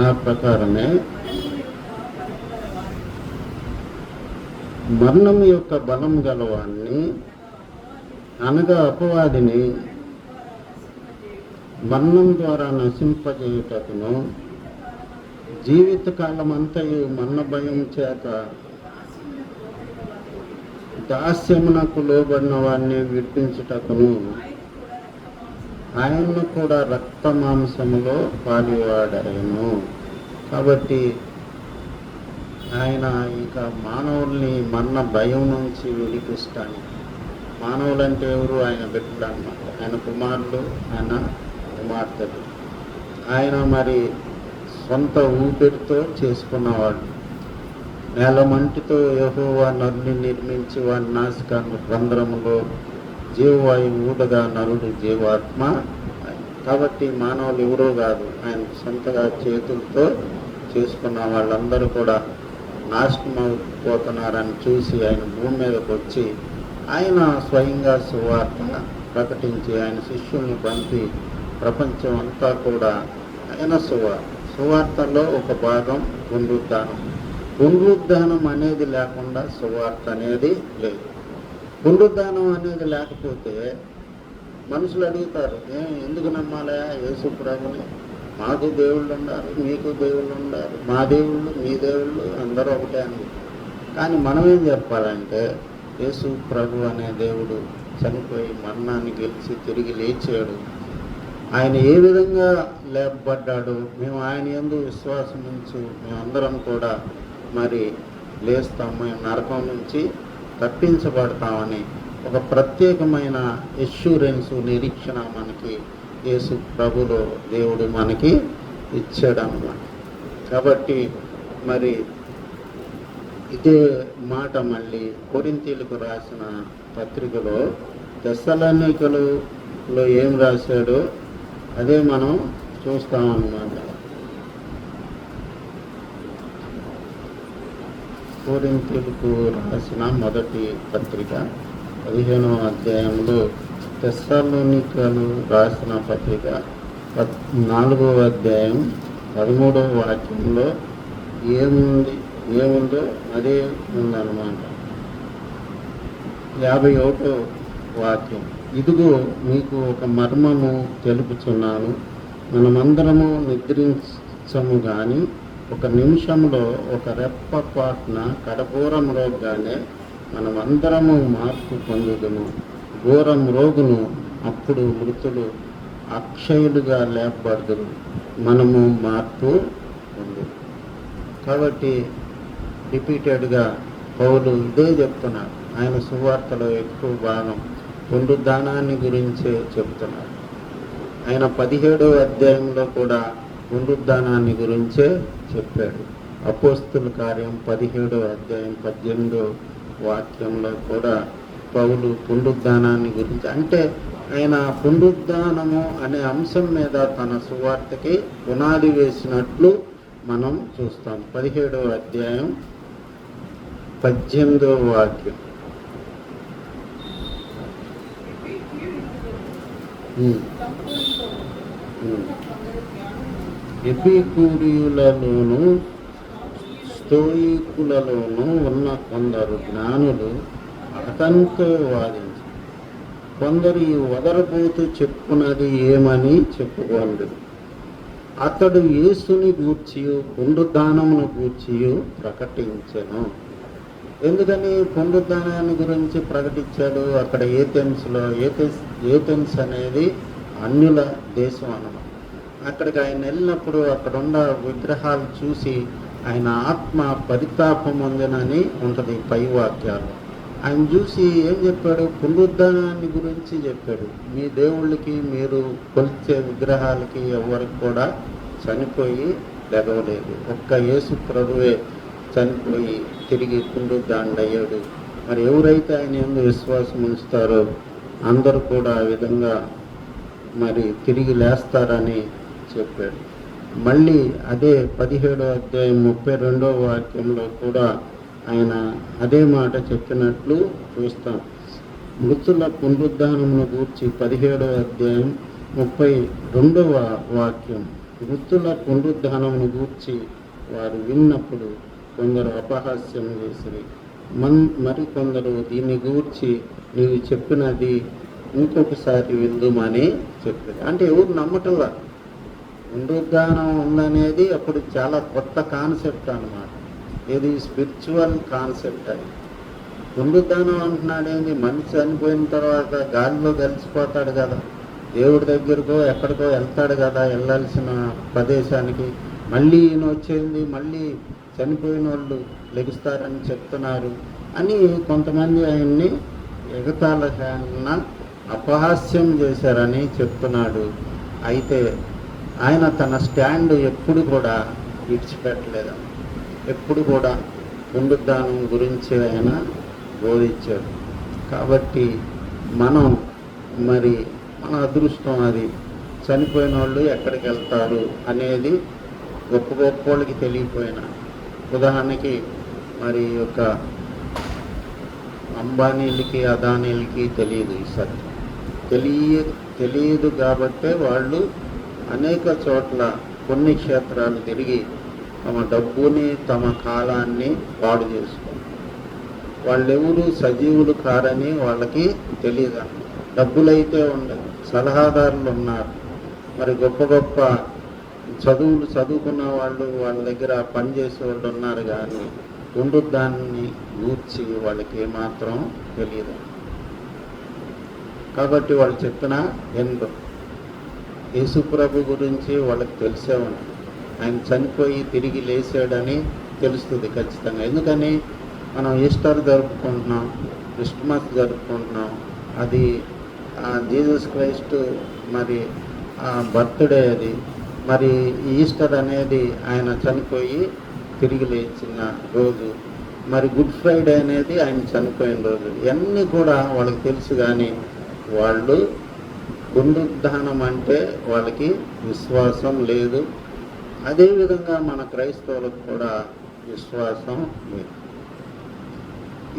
ఆ ప్రకారమే మరణం యొక్క బలం గలవాన్ని అనగా అపవాదిని మరణం ద్వారా నశింపజేయుటకును జీవితకాలం అంతయు మరణ భయం చేత దాస్యమునకు లోబడిన వారిని విడిపించుటకును ఆయన్ను కూడా రక్త మాంసములో పాలివాడాయను. కాబట్టి ఆయన ఇక మానవుల్ని మరణ భయం నుంచి విడిపిస్తాను. మానవులంటే ఎవరు? ఆయన బిడ్డలు అన్నమాట. ఆయన కుమారులు, ఆయన కుమార్తెలు. ఆయన మరి సొంత ఊపిరితో చేసుకున్నవాడు. నేలమంటితో యెహోవా నరుని నిర్మించి వారి నాసిక రంధ్రములో జీవవాయువు ఊడగా నరుడు జీవాత్మ. కాబట్టి మానవులు ఎవరో కాదు, ఆయన సొంతగా చేతులతో చేసుకున్న వాళ్ళందరూ కూడా నాశనమైపోతున్నారని చూసి ఆయన భూమి మీదకి వచ్చి ఆయన స్వయంగా సువార్త ప్రకటించి ఆయన శిష్యుల్ని పంపి ప్రపంచం అంతా కూడా ఆయన సువార్తలో ఒక భాగం పునరుద్ధానం. పునరుద్ధానం అనేది లేకుండా సువార్త అనేది లేదు. పునరుద్ధానం అనేది లేకపోతే మనుషులు అడుగుతారు, ఎందుకు నమ్మాలా యేసు ప్రభుని? మాకు దేవుళ్ళు ఉన్నారు, మీకు దేవుళ్ళు ఉన్నారు, మా దేవుళ్ళు మీ దేవుళ్ళు అందరూ ఒకటే అని. కానీ మనం ఏం చెప్పాలంటే యేసు ప్రభు అనే దేవుడు చనిపోయి మరణాన్ని గెలిచి తిరిగి లేచాడు. ఆయన ఏ విధంగా లేపబడ్డాడో మేము ఆయన యందు విశ్వాసం ఉంచు మేమందరం కూడా మరి లేస్తాము, మేము నరకం నుంచి తప్పించబడతామని ఒక ప్రత్యేకమైన ఎష్యూరెన్స్, నిరీక్షణ మనకి యేసు ప్రభులో దేవుడు మనకి ఇచ్చాడన్నమాట. కాబట్టి మరి ఇదే మాట మళ్ళీ కొరింథీయులకు రాసిన పత్రికలో తెస్సలోనికలో ఏం రాశాడో అదే మనం చూస్తామన్నమాట. కొరింథీయులకు రాసిన మొదటి పత్రిక 15వ అధ్యాయంలో తెస్సలోనికలు రాసిన పత్రిక 4వ అధ్యాయం 13వ వాక్యంలో ఏముందో అదే ఉందన్నమాట. 51వ వాక్యం, ఇదిగో మీకు ఒక మర్మము తెలుపుచున్నాను, మనమందరము నిద్రించము కానీ ఒక నిమిషంలో ఒక రెప్పపాటున కడపూరములోగానే మనమందరము మార్పు పొందుదుము, ఘోరం రోగును, అప్పుడు మృతులు అక్షయులుగా లేపబడుదురు, మనము మార్పు పొందు. కాబట్టి రిపీటెడ్గా పౌలు ఇదే చెప్తున్నారు. ఆయన సువార్తలో ఎక్కువ భాగం పునరుద్ధానాన్ని గురించే చెప్తున్నారు. ఆయన 17వ అధ్యాయంలో కూడా పునరుద్ధానాన్ని గురించే చెప్పాడు. అపోస్తుల కార్యం 17వ అధ్యాయం 18వ వాక్యంలో కూడా పౌలు పునరుద్ధానాన్ని గురించి, అంటే ఆయన పునరుద్ధానము అనే అంశం మీద తన సువార్తకి పునాది వేసినట్లు మనం చూస్తాం. 17వ అధ్యాయం 18వ వాక్యం. ఎపికూరియులలోను స్తోయికులలోనూ ఉన్న కొందరు జ్ఞానులు అతనితో వాదించి, కొందరు ఈ వదరబోతు చెప్పుకున్నది ఏమని చెప్పుకోండి. అతడు యేసుని గూర్చియు పునరుద్ధానమును గూర్చియు ప్రకటించెను. ఎందుకని పునరుద్ధానాన్ని గురించి ప్రకటించాడు? అక్కడ ఏథెన్స్ అనేది అన్యుల దేశం అన్నమాట. అక్కడికి ఆయన వెళ్ళినప్పుడు అక్కడున్న విగ్రహాలు చూసి ఆయన ఆత్మ పరితాపం పొందినని ఉంటుంది పై వాక్యాలు. ఆయన చూసి ఏం చెప్పాడు? పునరుద్ధానాన్ని గురించి చెప్పాడు. మీ దేవుళ్ళకి, మీరు కొలిచే విగ్రహాలకి ఎవరికి కూడా చనిపోయి లెగవలేదు, ఒక్క యేసు ప్రభువే చనిపోయి తిరిగి పునరుద్ధానుడయ్యాడు. మరి ఎవరైతే ఆయన యందు విశ్వాసం ఉంచుతారో అందరూ కూడా ఆ విధంగా మరి తిరిగి లేస్తారని చెప్పాడు. మళ్ళీ అదే 17వ అధ్యాయం 32వ వాక్యంలో కూడా ఆయన అదే మాట చెప్పినట్లు చూస్తాం. మృతుల పునరుద్ధానమును గూర్చి 17వ అధ్యాయం 32వ వాక్యం, మృతుల పునరుద్ధానమును గూర్చి వారు విన్నప్పుడు కొందరు అపహాస్యం చేసిరి, మరికొందరు దీన్ని గూర్చి నీవు చెప్పినది ఇంకొకసారి విందుమని చెప్పింది. అంటే ఎవరు నమ్మటంలా. పునరుద్ధానం ఉందనేది అప్పుడు చాలా కొత్త కాన్సెప్ట్ అన్నమాట. ఇది స్పిరిచువల్ కాన్సెప్ట్. అది పునరుద్ధానం అంటున్నాడేంటి? మనిషి చనిపోయిన తర్వాత గాలిలో కలిసిపోతాడు కదా, దేవుడి దగ్గరకో ఎక్కడికో వెళ్తాడు కదా, వెళ్ళాల్సిన ప్రదేశానికి. మళ్ళీ ఈయన వచ్చేది మళ్ళీ చనిపోయిన వాళ్ళు లెగుస్తారని చెప్తున్నారు అని కొంతమంది ఆయన్ని ఎగతాళన అపహాస్యం చేశారని చెప్తున్నాడు. అయితే ఆయన తన స్టాండ్ ఎప్పుడు కూడా విడిచిపెట్టలేదు. ఎప్పుడు కూడా పునరుద్ధానం గురించి ఆయన బోధించాడు. కాబట్టి మనం మరి మన అదృష్టం అది. చనిపోయిన వాళ్ళు ఎక్కడికి వెళ్తారు అనేది గొప్ప గొప్ప వాళ్ళకి తెలియపోయినా, ఉదాహరణకి మరి యొక్క అంబానీలకి, అదానీలకి తెలియదు ఈ సత్యం. తెలియదు కాబట్టే వాళ్ళు అనేక చోట్ల కొన్ని క్షేత్రాలు తిరిగి తమ డబ్బుని, తమ కాలాన్ని పాడు చేసుకుంటారు. వాళ్ళెవరు సజీవులు కారని వాళ్ళకి తెలియదు. డబ్బులైతే ఉండదు, సలహాదారులు ఉన్నారు, మరి గొప్ప గొప్ప చదువుకున్న వాళ్ళు వాళ్ళ దగ్గర పనిచేసే వాళ్ళు ఉన్నారు, కానీ పునరుద్ధానాన్ని గూర్చి వాళ్ళకి ఏమాత్రం తెలియదు. కాబట్టి వాళ్ళు చెప్పిన ఎందు యేసు ప్రభు గురించి వాళ్ళకి తెలిసే ఉంటుంది. ఆయన చనిపోయి తిరిగి లేచాడని తెలుస్తుంది ఖచ్చితంగా. ఎందుకని మనం ఈస్టర్ జరుపుకుంటున్నాం, క్రిస్మస్ జరుపుకుంటున్నాం. అది జీసస్ క్రైస్ట్ మరి బర్త్డే అది. మరి ఈస్టర్ అనేది ఆయన చనిపోయి తిరిగి లేచిన రోజు. మరి గుడ్ ఫ్రైడే అనేది ఆయన చనిపోయిన రోజు. ఇవన్నీ కూడా వాళ్ళకి తెలుసు, కానీ వాళ్ళు పునరుద్ధానం అంటే వాళ్ళకి విశ్వాసం లేదు. అదేవిధంగా మన క్రైస్తవులకు కూడా విశ్వాసం లేదు.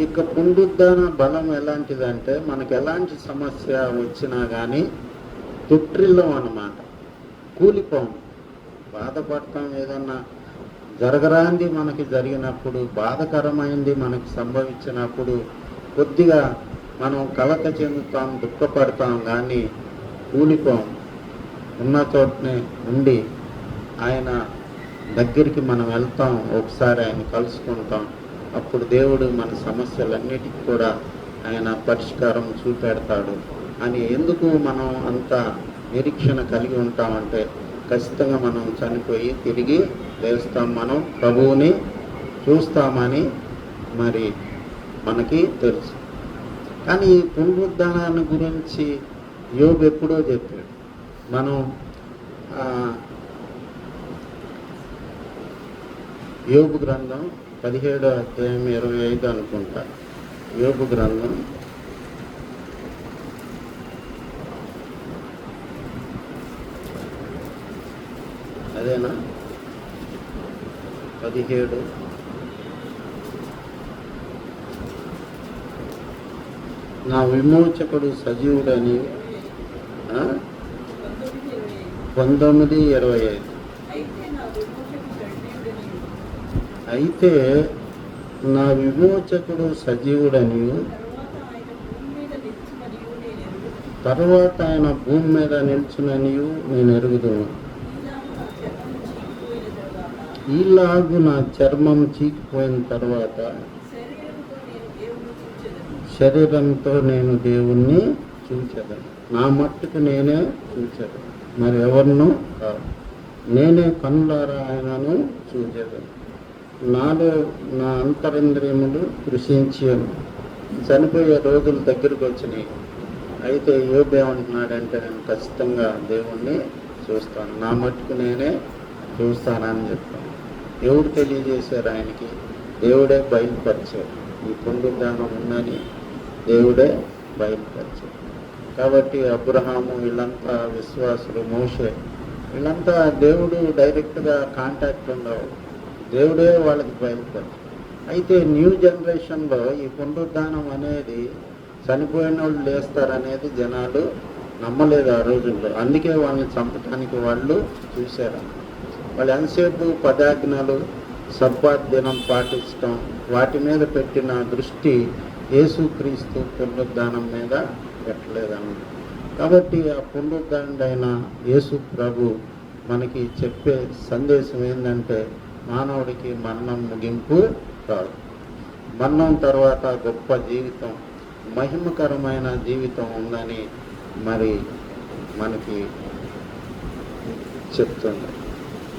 ఇక పునరుద్ధాన బలం ఎలాంటిదంటే, మనకు ఎలాంటి సమస్య వచ్చినా కానీ తొట్టిల్లం అన్నమాట, కూలిపోం, బాధపడతాం. ఏదన్నా జరగరాంది మనకి జరిగినప్పుడు, బాధకరమైంది మనకి సంభవించినప్పుడు కొద్దిగా మనం కలత చెందుతాం, దుఃఖపడతాం, కానీ కూలిపోం. ఉన్న చోటనే ఉండి ఆయన దగ్గరికి మనం వెళ్తాం, ఒకసారి ఆయన కలుసుకుంటాం. అప్పుడు దేవుడు మన సమస్యలన్నిటికీ కూడా ఆయన పరిష్కారం చూపెడతాడు అని. ఎందుకు మనం అంత నిరీక్షణ కలిగి ఉంటామంటే, ఖచ్చితంగా మనం చనిపోయి తిరిగి లేస్తాం, మనం ప్రభువుని చూస్తామని మరి మనకి తెలుసు. కానీ ఈ పునరుద్ధానాన్ని గురించి యోబు ఎప్పుడో చెప్పాడు. మనం యోబు గ్రంథం 17వ అధ్యాయం 25 అనుకుంటా. యోబు గ్రంథం అదేనా 17. నా విమోచకుడు సజీవుడని 19:25. అయితే నా విమోచకుడు సజీవుడని, తర్వాత ఆయన భూమి మీద నిల్చునని నేను ఎరుగుదును. ఈలాగు నా చర్మం చీకిపోయిన తర్వాత శరీరంతో నేను దేవుణ్ణి చూచెదను. నా మట్టుకు నేనే చూచెదను, మరి ఎవరినూ కాదు. నేనే కన్నులారా ఆయనను చూచెదను. నాలో నా అంతరింద్రియములు కృషించాను. చనిపోయే రోజులు దగ్గరకు వచ్చినాయి. అయితే యోబు ఏమంటున్నాడంటే, నేను ఖచ్చితంగా దేవుణ్ణి చూస్తాను, నా మట్టుకు నేనే చూస్తానని చెప్తాను. ఎవరు తెలియజేశారు ఆయనకి? దేవుడే బయలుపరిచారు. ఈ పునరుద్ధానం ఉందని దేవుడే బయలుపరిచారు. కాబట్టి అబ్రహాము వీళ్ళంతా విశ్వాసులు, మోషే వీళ్ళంతా దేవుడు డైరెక్ట్గా కాంటాక్ట్ ఉండవు, దేవుడే వాళ్ళకి బయలుపరిచారు. అయితే న్యూ జనరేషన్లో ఈ పునరుద్ధానం అనేది చనిపోయిన వాళ్ళు లేస్తారనేది జనాలు నమ్మలేదు ఆ రోజుల్లో. అందుకే వాళ్ళని చంపడానికి వాళ్ళు చూశారు. వాళ్ళు ఎంతసేపు పదాజ్ఞలు, సబ్బాత్ దినం పాటించడం, వాటి మీద పెట్టిన దృష్టి యేసుక్రీస్తు పునరుద్ధానం మీద పెట్టలేదన్న. కాబట్టి ఆ పునరుద్ధానుడైన యేసు ప్రభు మనకి చెప్పే సందేశం ఏంటంటే, మానవుడికి మరణం ముగింపు కాదు. మరణం తర్వాత గొప్ప జీవితం, మహిమకరమైన జీవితం ఉందని మరి మనకి చెప్తుంది.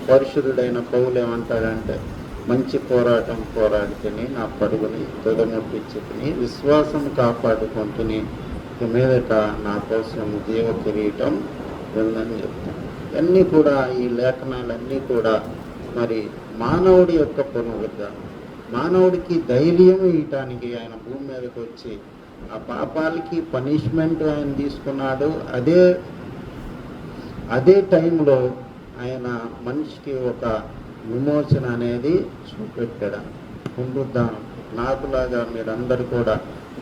పరిశుద్ధుడైన పౌలు ఏమంటాడంటే, మంచి పోరాటం పోరాడుకుని నా పరుగుని తుదముట్టించుకుని విశ్వాసం కాపాడుకుంటుని మీదట నా కోసం జీవ కిరీటం ఉందని చెప్తాను. ఇవన్నీ కూడా, ఈ లేఖనాలన్నీ కూడా మరి మానవుడి యొక్క పునరుద్ధానం, మానవుడికి ధైర్యం ఇవ్వటానికి ఆయన భూమి మీదకి వచ్చి ఆ పాపాలకి పనిష్మెంట్ ఆయన తీసుకున్నాడు. అదే టైంలో ఆయన మనిషికి ఒక విమోచన అనేది చూపెట్టాడు. పునరుద్ధానం నాకులాగా మీరందరూ కూడా.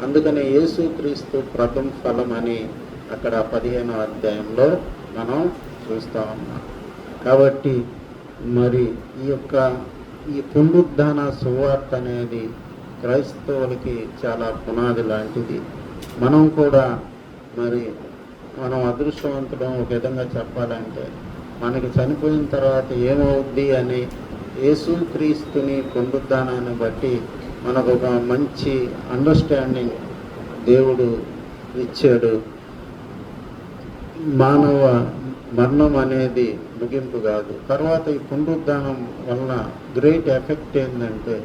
అందుకనే యేసుక్రీస్తు ప్రథమ ఫలం అని అక్కడ 15వ అధ్యాయంలో మనం చూస్తూ ఉన్నాం. కాబట్టి మరి ఈ పునరుద్ధాన సువార్త అనేది క్రైస్తవులకి చాలా పునాది లాంటిది. మనం కూడా మనం అదృష్టవంతులం ఒక విధంగా చెప్పాలంటే, మనకి చనిపోయిన తర్వాత ఏమవుద్ది అని యేసుక్రీస్తుని పునరుద్ధానాన్ని బట్టి మనకు ఒక మంచి అండర్స్టాండింగ్ దేవుడు ఇచ్చాడు. మరణం అనేది ముగింపు కాదు. తర్వాత ఈ పునరుద్ధానం వలన గ్రేట్ ఎఫెక్ట్ ఏంటంటే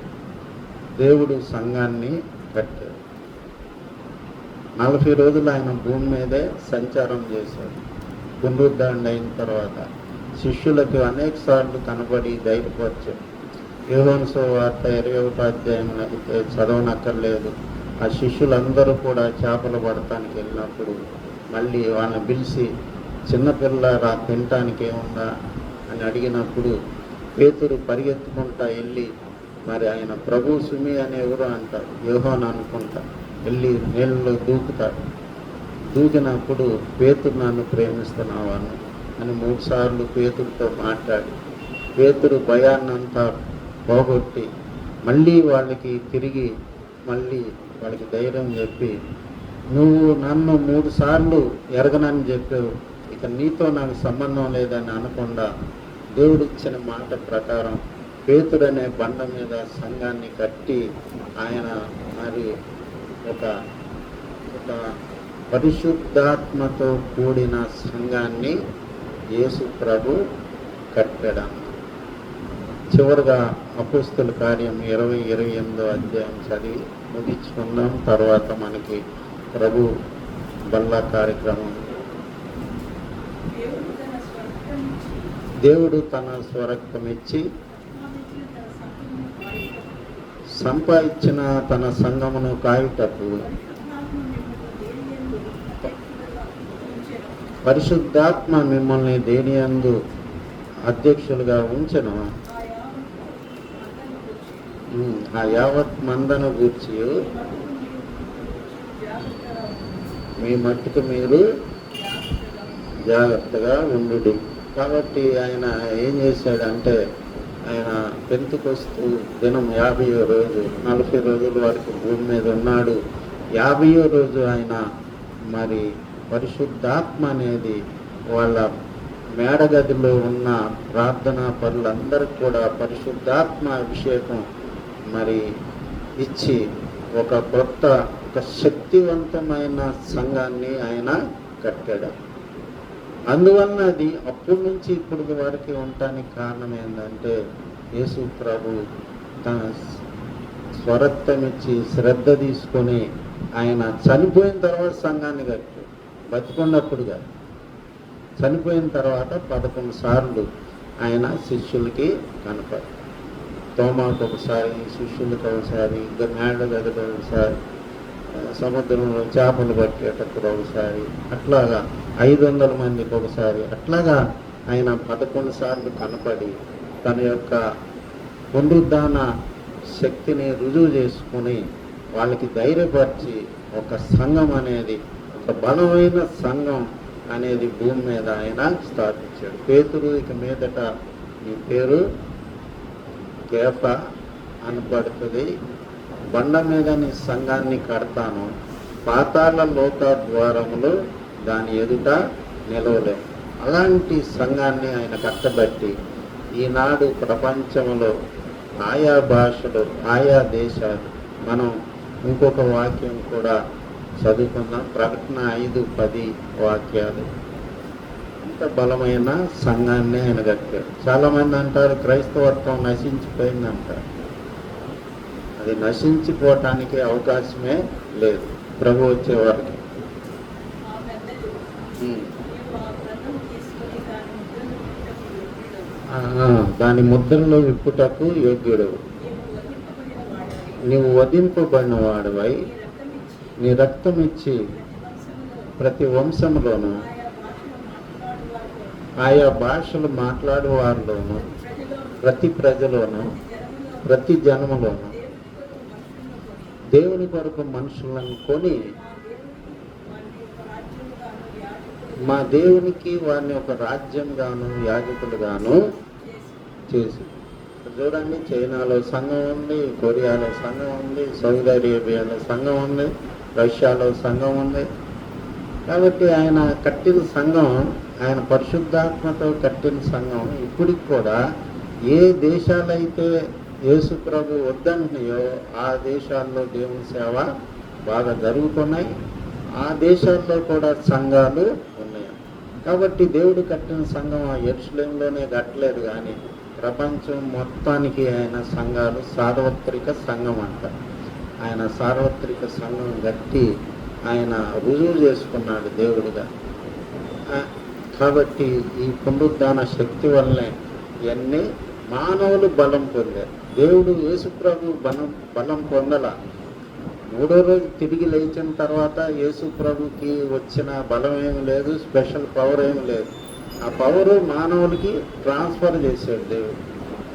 దేవుడు సంఘాన్ని కట్టాడు. 40 రోజులు ఆయన భూమి మీదే సంచారం చేశాడు. పునరుద్ధరణ అయిన తర్వాత శిష్యులకు అనేక సార్లు కనబడి ధైర్యపరిచాడు. యోహాను సువార్త 21వ అధ్యాయంలో అయితే చదవనక్కర్లేదు. ఆ శిష్యులందరూ కూడా చేపలు పడటానికి వెళ్ళినప్పుడు మళ్ళీ వాళ్ళని పిలిచి చిన్నపిల్లరా తినటానికి ఏముందా అని అడిగినప్పుడు పేతురు పరిగెత్తుకుంటా వెళ్ళి, మరి ఆయన ప్రభు సుమి అనే ఎవరు అంటారు, యోహాను అనుకుంటా, వెళ్ళి నీళ్ళలో దూకుతాడు. దూకినప్పుడు పేతురు నన్ను ప్రేమిస్తున్నావా అని 3 సార్లు పేతురుతో మాట్లాడి పేతురు భయాన్నంతా పోగొట్టి మళ్ళీ వాళ్ళకి తిరిగి మళ్ళీ వాళ్ళకి ధైర్యం చెప్పి, నువ్వు నన్ను 3 సార్లు ఎరగనని చెప్పావు, ఇక నీతో నాకు సంబంధం లేదని అనకుండా దేవుడు ఇచ్చిన మాట ప్రకారం పేతురు అనే బండ మీద సంఘాన్ని కట్టి ఆయన మరి ఒక పరిశుద్ధాత్మతో కూడిన సంఘాన్ని యేసు ప్రభు కట్టడం. చివరిగా అపోస్తలుల కార్యం 28వ అధ్యాయం చదివి ముగించుకుందాం. తర్వాత మనకి ప్రభు బల్ల కార్యక్రమం. దేవుడు తన స్వరక్తం ఇచ్చి సంపాదించిన తన సంఘమును కాయుటకు పరిశుద్ధాత్మ మిమ్మల్ని దేనియందు అధ్యక్షులుగా ఉంచెను. ఆ యావత్ మందను గూర్చి మీ మట్టుకు మీరు జాగ్రత్తగా ఉండు. కాబట్టి ఆయన ఏం చేశాడంటే, ఆయన పెంతెకొస్తు దినం 50వ రోజు, 40 రోజుల వరకు భూమి మీద ఉన్నాడు. 50వ రోజు ఆయన మరి పరిశుద్ధాత్మ అనేది వాళ్ళ మేడగదిలో ఉన్న ప్రార్థనా పరులందరికీ కూడా పరిశుద్ధాత్మ అభిషేకం మరి ఇచ్చి ఒక కొత్త ఒక శక్తివంతమైన సంఘాన్ని ఆయన కట్టాడు. అందువలన అది అప్పటి నుంచి ఇప్పటి వరకు ఉండటానికి కారణం ఏంటంటే యేసు ప్రభు తన స్వరత్వం ఇచ్చి శ్రద్ధ తీసుకొని ఆయన చనిపోయిన తర్వాత సంఘాన్ని కట్టాడు. బతికున్నప్పుడుగా చనిపోయిన తర్వాత 11 సార్లు ఆయన శిష్యులకి కనపడి, తోమాకు ఒకసారి, శిష్యులకు ఒకసారి, మేడ గదిలో ఒకసారి, సముద్రంలో చేపలు పట్టేటప్పుడు ఒకసారి, అట్లాగా 500 మందికి ఒకసారి, అట్లాగా ఆయన 11 సార్లు కనపడి తన యొక్క పునరుద్ధాన శక్తిని రుజువు చేసుకుని వాళ్ళకి ధైర్యపరిచి ఒక సంఘం అనేది, ఒక బలమైన సంఘం అనేది భూమి మీద ఆయన స్థాపించాడు. పేతురు, ఇక మీదట నీ పేరు కేఫ అనబడుతుంది, బండ మీద నీ సంఘాన్ని కడతాను, పాతాళ లోక ద్వారములు దాని ఎదుట నిలవలేము. అలాంటి సంఘాన్ని ఆయన కట్టబట్టి ఈనాడు ప్రపంచంలో ఆయా భాషలు, ఆయా దేశాలు, మనం ఇంకొక వాక్యం కూడా చదువుకుందాం, ప్రకటన 5:10 వాక్యాలు. ఇంత బలమైన సంఘాన్ని ఆయన కట్టాడు. చాలామంది అంటారు క్రైస్తవత్వం నశించిపోయిందంటారు. అది నశించిపోవటానికి అవకాశమే లేదు ప్రభు వచ్చేవారికి. దాని ముద్రలో విప్పుటకు యోగ్యుడు, నీవు వధింపబడిన వాడివై నీ రక్తం ఇచ్చి ప్రతి వంశంలోనూ ఆయా భాషలు మాట్లాడే వారిలోనూ ప్రతి ప్రజలోనూ ప్రతి జన్మలోనూ దేవుని కొరకు మనుషులను కొని మా దేవునికి వారిని ఒక రాజ్యంగాను యాజకులుగాను చేసి. చూడండి, చైనాలో సంఘం ఉంది, కొరియాలో సంఘం ఉంది, సౌదీ అరేబియాలో సంఘం ఉంది, రష్యాలో సంఘం ఉంది. కాబట్టి ఆయన కట్టిన సంఘం, ఆయన పరిశుద్ధాత్మతో కట్టిన సంఘం ఇప్పటికి కూడా ఏ దేశాలైతే యేసు ప్రభు వద్దన్నాయో ఆ దేశాల్లో దేవుని సేవ బాగా జరుగుతున్నాయి. ఆ దేశాల్లో కూడా సంఘాలు ఉన్నాయి. కాబట్టి దేవుడు కట్టిన సంఘం ఆ యెరూషలేములోనే కట్టలేదు, కానీ ప్రపంచం మొత్తానికి ఆయన సంఘాలు సార్వత్రిక సంఘం అంటారు. ఆయన సార్వత్రిక సంఘం కట్టి ఆయన రుజువు చేసుకున్నాడు దేవుడిగా. కాబట్టి ఈ పునరుద్ధాన శక్తి వల్లనే ఇవన్నీ మానవులు బలం పొందారు. దేవుడు యేసుప్రభు బలం పొందల. మూడో రోజు తిరిగి లేచిన తర్వాత యేసుప్రభుకి వచ్చిన బలం ఏమి లేదు, స్పెషల్ పవర్ ఏమి లేదు. ఆ పవరు మానవులకి ట్రాన్స్ఫర్ చేశాడు దేవుడు.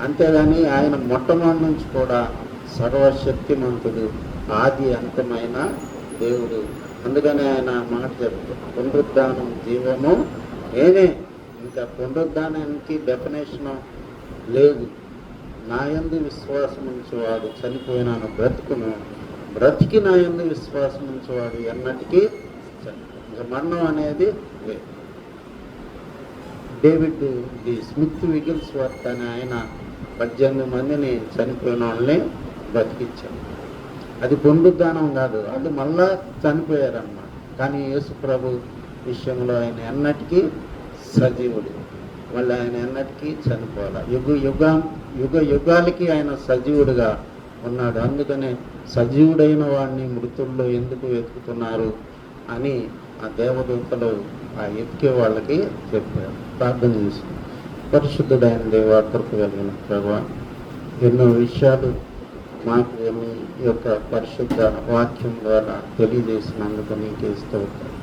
అంతేగాని ఆయన మొట్టమొదటి నుంచి కూడా సర్వశక్తిమంతుడు, ఆది అంతమైన దేవుడు. అందుకని ఆయన మాట చెప్తాడు, పునరుద్ధానం జీవము నేనే. ఇంకా పునరుద్ధానానికి డెఫినేషన్ లేదు. నా యందు విశ్వాసం ఉంచేవాడు చనిపోయినాను బ్రతుకును, బ్రతికి నా యందు విశ్వాసం ఉంచేవాడు ఎన్నటికీ ఇంకా మరణం అనేది లేదు. డేవిడ్ ది స్మిత్ విగిల్స్వర్త్ అని ఆయన 18 మందిని చనిపోయిన వాళ్ళని బ్రతికించాడు. అది పునరుద్ధానం కాదు, అది మళ్ళా చనిపోయారన్నమాట. కానీ యేసు ప్రభు విషయంలో ఆయన ఎన్నటికీ సజీవుడు, మళ్ళీ ఆయన ఎన్నటికీ చనిపోవాలి. యుగ యుగాలకి ఆయన సజీవుడుగా ఉన్నాడు. అందుకనే సజీవుడైన వాడిని మృతుల్లో ఎందుకు వెతుకుతున్నారు అని ఆ దేవదూతలు ఆ ఎతికే వాళ్ళకి చెప్పారు. ప్రార్థన చేసి, పరిశుద్ధుడైన దేవా, కృప కలిగిన ప్రభువా, ఎన్నో విషయాలు మాకు మీ యొక్క పరిశుద్ధ వాక్యం ద్వారా తెలియజేసినందుకు నీకే స్తోత్రం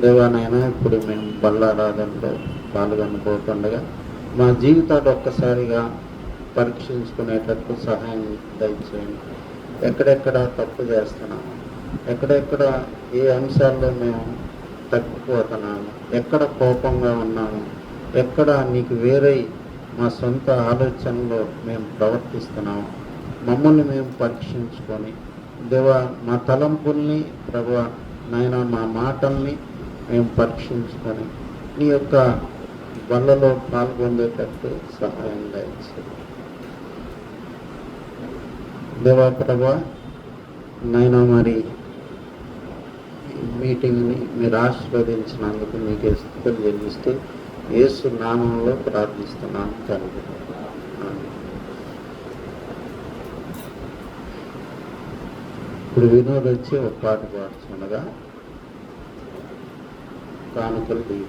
దేవానైనా. ఇప్పుడు మేము బల్లారాధనలో పాల్గొనబోతుండగా మా జీవితాలు ఒక్కసారిగా పరీక్షించుకునేటట్టు సహాయం దయచేయండి. ఎక్కడెక్కడ తప్పు చేస్తున్నాము, ఎక్కడెక్కడ ఏ అంశాల్లో మేము తగ్గిపోతున్నాము, ఎక్కడ కోపంగా ఉన్నాము, ఎక్కడ నీకు వేరే మా సొంత ఆలోచనలో మేము ప్రవర్తిస్తున్నాము, మమ్మల్ని మేము పరీక్షించుకొని దేవా, మా తలంపుల్ని ప్రభువా నాయన, మా మాటల్ని మేము పరీక్షించుకొని నీ యొక్క వల్లలో పాల్గొందేటట్టు సహాయం దయచేయండి దేవా. ప్రభా నాయన, మరి మీటింగ్ని మీరు ఆశీర్వదించినందుకు మీకు స్తుతులు చెల్లిస్తూ యేసు నామంలో ప్రార్థిస్తున్నాను తండ్రి. ఇప్పుడు వినోద్ వచ్చి ఒక పాట పాడుతుండగా కానుకలు దిగి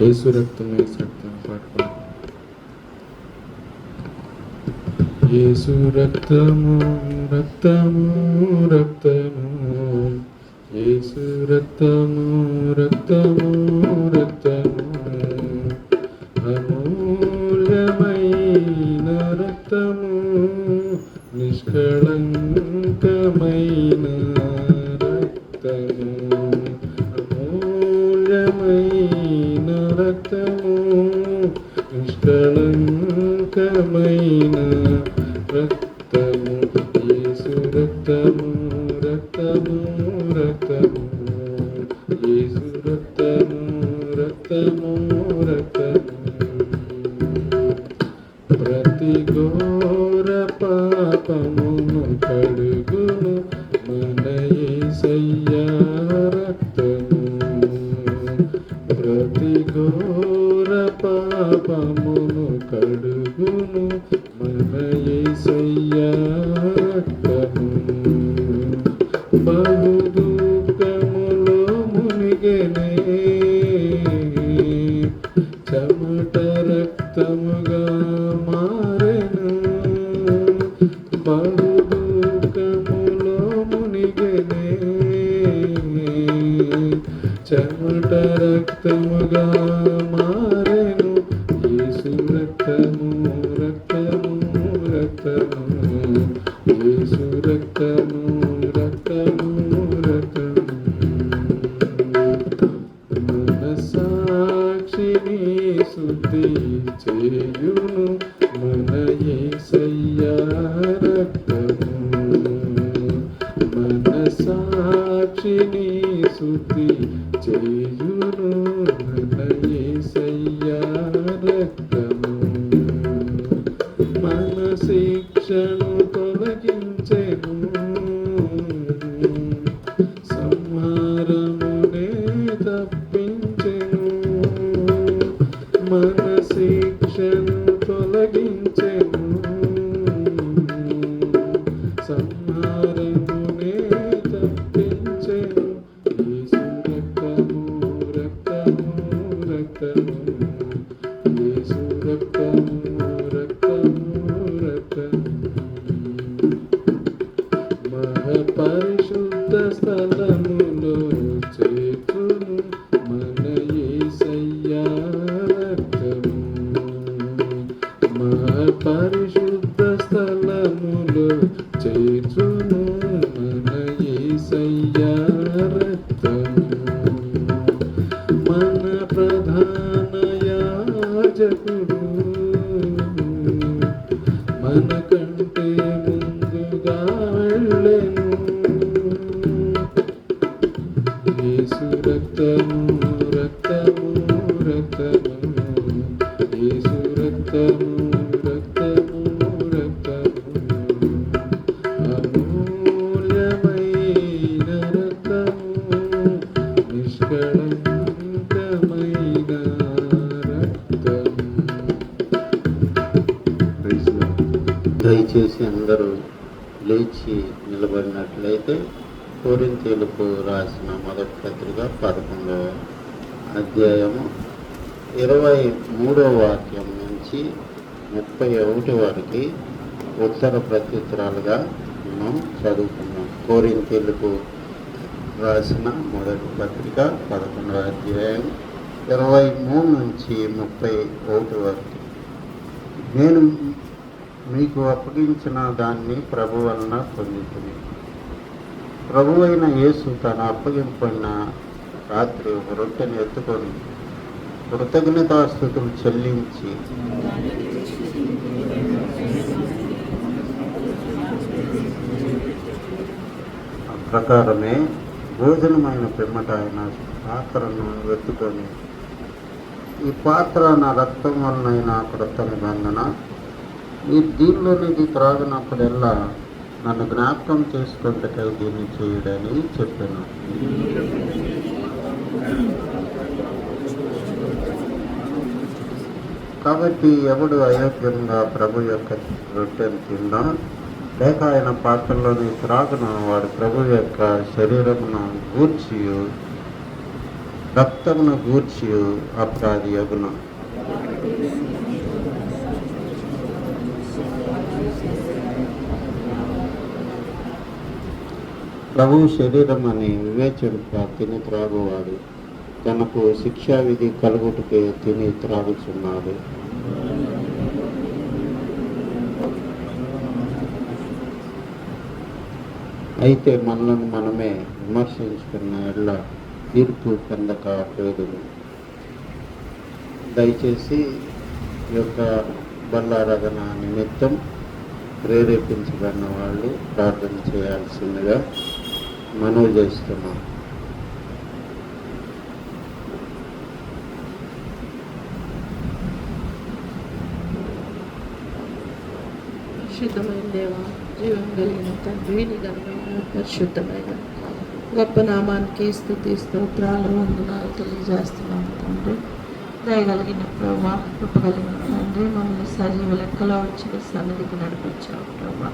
యేసు రక్తమే సత్యం పాట. యేసు రక్తము రక్తము రక్తము, యేసు రక్తము రక్తము రక్తము, అమూల్యమైన రక్తము, నిష్కళంకమైన రక్తము, అమూల్యమైన రక్తము, నిష్కళంకమైన రక్తము, యేసు రక్తము రక్తము రక్తము, యేసు రక్తము రక్తము రక్తము, ప్రతి ఘోర పాపమును కడుగును మన యేసయ్యా రక్తము, ప్రతి ఘోర పాపమును కడుగును మన యేసయ్యా రక్తము, బహు దుఃఖములో మునిగెనే చెమట రక్తముగా మారెను, బహు దుఃఖములో మునిగెనే చెమట రక్తముగా మారెను యేసు రక్తము రక్తము రక్తము యేసు రక్తము రక్తము రక్తము మనసాక్షిని శుద్ధి చేయును మన యేసయ్యా రక్తము మనసాక్షిని శుద్ధి చేయును మన యేసయ్యా రక్తము మన శిక్షను తొలగించెను సంహారమునే తప్పించెను మన శిక్షను తొలగించెను సంహారమునే తప్పించెను యేసు రక్తము రక్తము రక్తము యేసు రక్తము రక్తము రక్తము మహాపరిశుద్ధ స్థలములో చేర్చును మన యేసయ్యా రక్తము మహాపరిశుద్ధ స్థలములో చేర్చును మన యేసయ్యా రక్తము మన ప్రధాన యాజకుడు మనకంటే ముందుగా వెళ్ళెను యేసు రక్తము రక్తము రక్తము యేసు రక్తము రక్తము రక్తము అమూల్యమైన రక్తము నిష్కళంకమైన రక్తము. దయచేసి అందరూ లేచి నిలబడినట్లయితే కొరింథీయులకు రాసిన మొదటి పత్రిక 11వ అధ్యాయము 23వ వాక్యం నుంచి 31 వరకు ఉత్తర ప్రత్యుత్తరాలుగా మనం చదువుకున్నాం. కొరింథీయులకు రాసిన మొదటి పత్రిక 11వ అధ్యాయం 23 నుంచి 31 వరకు. నేను మీకు అప్పగించిన దాన్ని ప్రభు వలన పొందుతుంది. ప్రభు అయిన యేసు తన అప్పగింపడిన రాత్రి ఒక రొట్టెను ఎత్తుకొని కృతజ్ఞతాస్తుతులు చెల్లించి ఆ ప్రకారమే భోజనమైన పిమ్మట ఆయన పాత్రను ఎత్తుకొని, ఈ పాత్ర నా రక్తం వలనైన క్రొత్త నిబంధన, మీరు దీనిలోనిది త్రాగినప్పుడల్లా నన్ను జ్ఞాపకం చేసుకుంటకై దీన్ని చేయడని చెప్పాను. కాబట్టి ఎవడు అయోగ్యంగా ప్రభు యొక్క రొట్టెను తిన్నా లేక ఆయన పాత్రలోని త్రాగును వాడు ప్రభు యొక్క శరీరమును గూర్చియు రక్తమును గూర్చియు అపరాధి యగును. ప్రభు శరీరం అని వివేచనక తిని త్రాగువాడు తనకు శిక్షావిధి కలుగుటకే తిని త్రాగుచున్నాడు. అయితే మనలను మనమే విమర్శించుకున్న ఎడల తీర్పు పొందక లేదు. దయచేసి ఈ యొక్క బల్లారాధన నిమిత్తం ప్రేరేపించబడిన వాళ్ళు ప్రార్థన చేయాల్సిందిగా మనవి చేస్తున్నాం. పరిశుద్ధమైన దేవ, జీవం కలిగిన తండ్రి, నీ ఘనమైన పరిశుద్ధమైన గొప్ప నామానికి స్తుతి స్తోత్రాలు వందనాలు తెలియజేస్తున్నాము తండ్రి. దయగలిగిన ప్రభా, కృప కలిగిన తండ్రి, మమ్మల్ని సజీవ లెక్కలో వచ్చి సన్నిధికి నడిపించావు ప్రభా.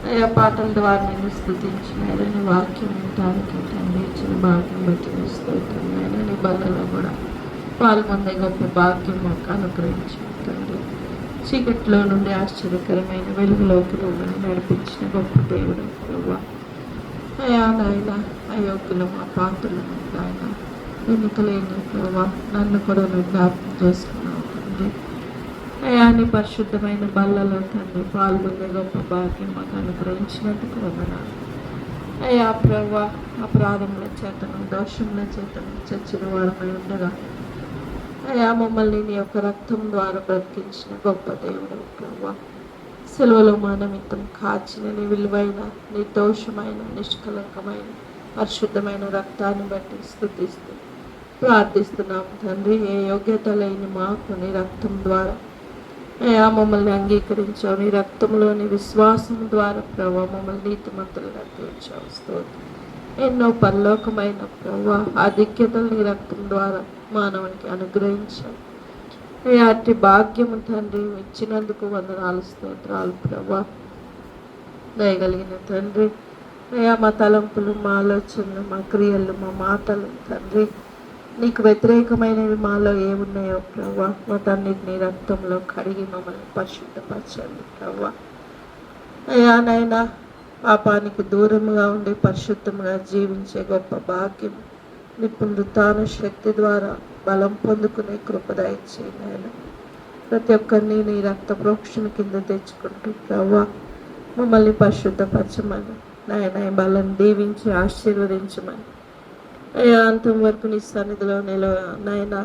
అయ్యా పాటల ద్వారా నేను స్తుతించిన నీ వాక్యం వినటానికి తండ్రి ఇచ్చిన భాగ్యం బట్టి స్తోత్రమైన నీ బలలో కూడా పాల్గొందే గొప్ప భాగ్యం మాకు అనుగ్రహించావు తండ్రి. చీకట్లో నుండి ఆశ్చర్యకరమైన వెలుగులోకి మమ్మల్ని నడిపించిన గొప్ప దేవుడు ప్రభా. అయ్యా నాయన, అయోగ్యులు మా పాత్రలు నాయన, ఎన్నికలేని ప్రభావ నన్ను కూడా నువ్వు జ్ఞాపకం చేసుకున్నావు తండ్రి. అయ్యా నీ పరిశుద్ధమైన బల్లలో తండ్రి పాల్గొనే గొప్ప భాగ్యం మాకు అనుగ్రహించినందుకు వందనాలు. అయ్యా ప్రభా అపరాధముల చేతను దోషముల చేతను చచ్చిన వారమై ఉండగా అయ్యా మమ్మల్ని నీ యొక్క రక్తం ద్వారా బ్రతికించిన గొప్ప దేవుడు ప్రభా. సెలవులో మా నిమిత్తం కాచిన నీ విలువైన నిర్దోషమైన నిష్కలంకమైన పరిశుద్ధమైన రక్తాన్ని బట్టి స్తుతిస్తూ ప్రార్థిస్తున్నాం తండ్రి. ఏ యోగ్యత లేని మాకు నీ రక్తం ద్వారా అయ్యా మమ్మల్ని అంగీకరించావు. నీ రక్తంలోని విశ్వాసం ద్వారా ప్రభావ మమ్మల్ని నీతిమంతులుగా తీర్చావు. స్తోత్రం. ఎన్నో పరలోకమైన ప్రభావ ఆధిక్యతలు నీ రక్తం ద్వారా మానవునికి అనుగ్రహించావు. అట్టి భాగ్యము తండ్రి ఇచ్చినందుకు వందనాలు స్తోత్రాలు ప్రభా. దయగలిగిన తండ్రి అయ్యా మా తలంపులు మా ఆలోచనలు మా క్రియలు మా మాటలు తండ్రి నీకు వ్యతిరేకమైనవి మాలో ఏమున్నాయో ప్రభా వాటన్నిటిని రక్తంలో కడిగి మమ్మల్ని పరిశుద్ధపరచండి ప్రభా. అయ్యా నైనా పాపానికి దూరంగా ఉండి పరిశుద్ధంగా జీవించే గొప్ప భాగ్యం నీ పునరుత్థాన శక్తి ద్వారా బలం పొందుకునే కృప దయచేయండి ఆయన. ప్రతి ఒక్కరిని నీ రక్త ప్రోక్షణ కింద తెచ్చుకుంటూ ప్రభా మమ్మల్ని పరిశుద్ధపరచమని నాయన బలం దీవించి ఆశీర్వదించమని అయ్యా అంతం వరకు నీ సన్నిధిలో నాయన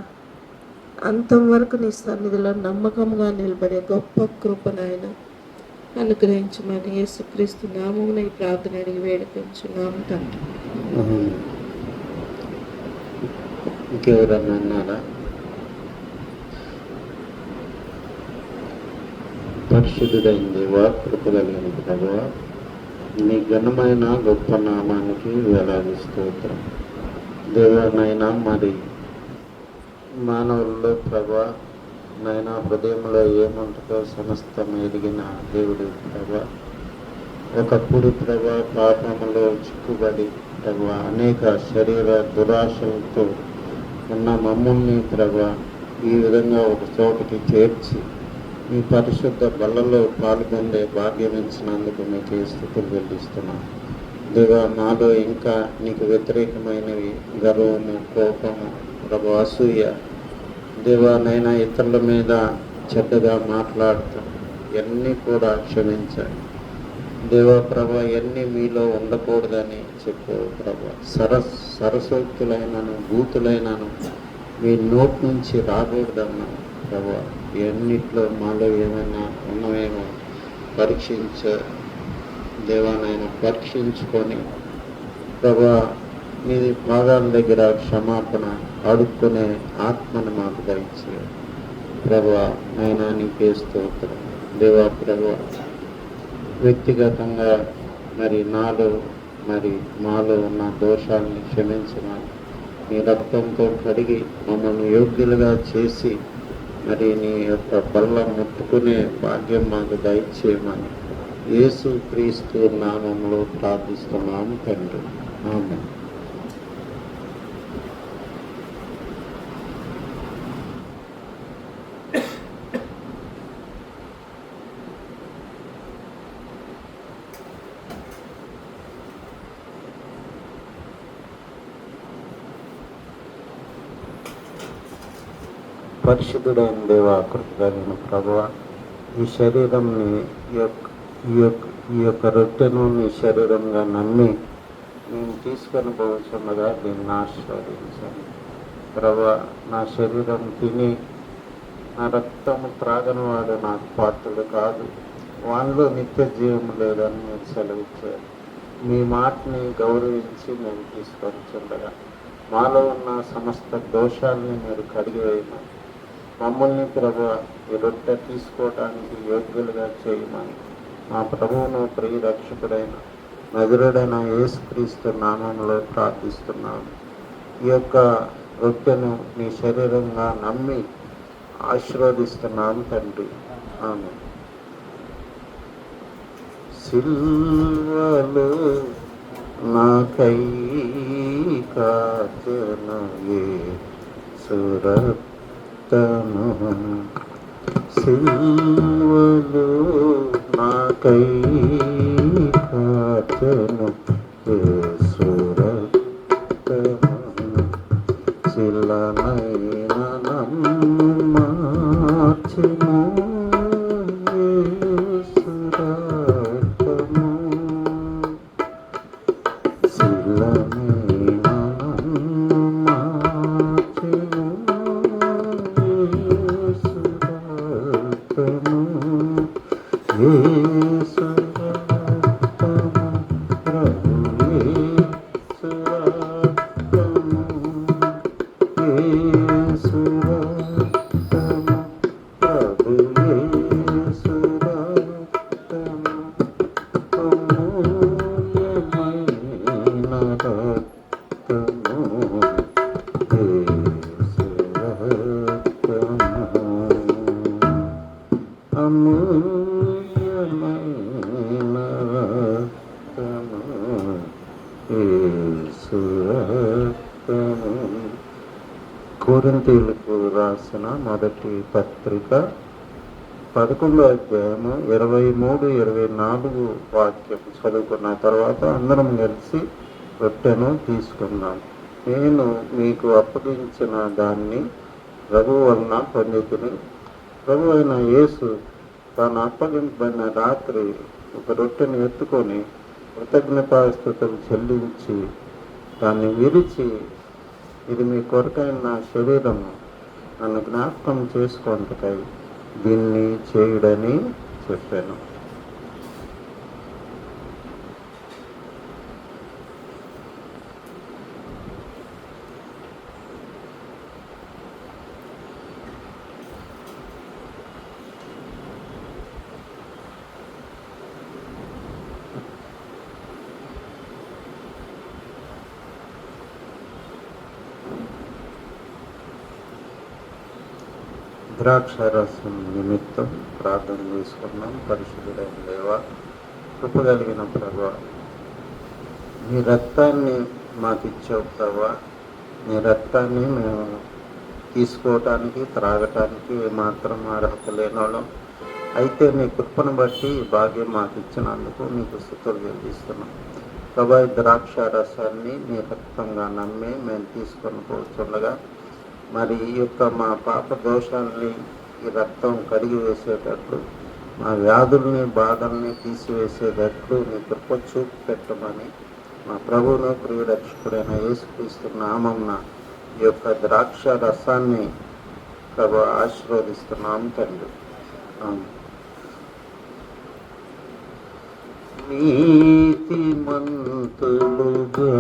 అంతం వరకు నీ సన్నిధిలో నమ్మకంగా నిలబడే గొప్ప కృప నాయన అనుగ్రహించమని యేసుక్రీస్తు నామమున ఈ ప్రార్థన అడిగి వేడుకొంచున్నాము తండ్రి. ఇంకెవరన్నా అన్నారా? పరిశుద్ధుడైంది కృప కలిగిన ప్రభువా నీ ఘనమైన గొప్ప నామానికి వేలాది స్తోత్రం. దేవనైనా మరి మానవుల్లో ప్రభా నైనా హృదయంలో ఏముంటుందో సమస్తం ఎరిగిన దేవుడు ప్రభా. ఒకప్పుడు ప్రభా పాపములో చిక్కుబడి ప్రభా అనేక శరీర దురాశలతో ఉన్న మమ్మల్ని ప్రభా ఈ విధంగా ఒక చోటికి చేర్చి మీ పరిశుద్ధ బలలో పాల్గొనే భాగ్యం ఇచ్చినందుకు మీకు స్తుతులు చెల్లిస్తున్నాం. దేవా మాలో ఇంకా నీకు వ్యతిరేకమైనవి గర్వము కోపము ప్రభు అసూయ దేవానైనా ఇతరుల మీద చెడ్డగా మాట్లాడతాం ఇవన్నీ కూడా క్షమించండి దేవా ప్రభా ఇవన్నీ మీలో ఉండకూడదని చెప్పు ప్రభా. సరసోక్తులైనను బూతులైనను మీ నోటి నుంచి రాకూడదన్నాను ప్రభా. ఇవన్నిట్లో మాలో ఏమైనా ఉన్నవేమో పరీక్షించ దేవానైనా పరీక్షించుకొని ప్రభా మీ పాదాల దగ్గర క్షమాపణ అడుక్కునే ఆత్మను మాకు దయచే ప్రభా. నైనా నీకే స్తోత్రం దేవా ప్రభా. వ్యక్తిగతంగా మరి మాలో ఉన్న దోషాలని క్షమించమని మీ రక్తంతో కడిగి మమ్మల్ని యోగ్యులుగా చేసి మరి నీ యొక్క బల్ల ముట్టుకునే భాగ్యం మాకు దయచేయమని యేసు క్రీస్తు నామంలో ప్రార్థిస్తున్నాము తండ్రి. ఆమేన్. పరిశుద్ధుడైన దేవా కృప కలిగిన ప్రభువా ఈ శరీరంని ఈ యొక్క రొట్టెను నీ శరీరంగా నమ్మి నేను తీసుకొని పోవచ్చుండగా దీన్ని ఆశీర్వదించాను ప్రభువా. నా శరీరం తిని నా రక్తము త్రాగని వాడు నాకు పాత్రుడు కాదు, వానిలో నిత్య జీవం లేదని మీరు సెలవిచ్చారు. మీ మాటని గౌరవించి మేము తీసుకొచ్చుండగా మాలో ఉన్న సమస్త దోషాలని మీరు కడిగివేయమని మమ్మల్ని ప్రభు ఈ రొట్టె తీసుకోవడానికి యోగ్యులుగా చేయమని మా ప్రభువును ప్రియ రక్షకుడైన నజరుడైన యేసుక్రీస్తు నామంలో ప్రార్థిస్తున్నాను. ఈ యొక్క రొట్టెను నీ శరీరంగా నమ్మి ఆశీర్వదిస్తున్నాను తండ్రి. ఆమేన్. సిల్వలో నాకై కాచిన యేసు రక్తము సిల్వలో నాకై కాచిన యేసు రక్తము యేసు రక్తము ప్రభు యేసు రక్తము యేసు రక్తము ప్రభు యేసు రక్తము అమూల్యమైన రక్తము యేసు రక్తము అమూల్యమైన రక్తము యేసు రక్తము. కొరింథీయులకు రాసిన మొదటి పత్రిక 11వ అధ్యాయము 23-24 వాక్యం చదువుకున్న తర్వాత అందరం కలిసి రొట్టెను తీసుకుందాం. నేను మీకు అప్పగించిన దాన్ని ప్రభువు వలన పొందితిని. ప్రభు అయిన యేసు తాను అప్పగింపబడిన రాత్రి ఒక రొట్టెను ఎత్తుకొని కృతజ్ఞతాస్తుతులు చెల్లించి దాన్ని విరిచి, ఇది మీ కొరకైన నా శరీరము, నన్ను జ్ఞాపకం చేసుకొనుటకై దీన్ని చేయుడని చెప్పాను. ద్రాక్షారసం నిమిత్తం ప్రార్థన చేసుకున్నాం. పరిశుద్ధుడైన దేవా, కృప కలిగిన ప్రభువా, నీ రక్తాన్ని మాకు ఇచ్చావు ప్రభువా. నీ రక్తాన్ని మేము తీసుకోవటానికి త్రాగటానికి మాత్రం అర్హత లేనోళ్ళం. అయితే నీ కృపను బట్టి ఈ భాగ్యం మాకు ఇచ్చినందుకు నీకు స్తుతులు చెల్లిస్తున్నాం ప్రభా. ఈ ద్రాక్షారసాన్ని నీ రక్తంగా నమ్మి మేము తీసుకొని పోతుండగా మరి ఈ యొక్క మా పాప దోషాలని ఈ రక్తం కడిగి వేసేటట్లు, మా వ్యాధుల్ని బాధల్ని తీసివేసేటట్లు నీ కృప చూపు పెట్టమని మా ప్రభువును ప్రియరక్షకుడైన యేసుక్రీస్తు నామమున ఈ యొక్క ద్రాక్ష రసాన్ని ప్రభు ఆశీర్వదిస్తున్నాం తండ్రి. నీతిమంతులుగా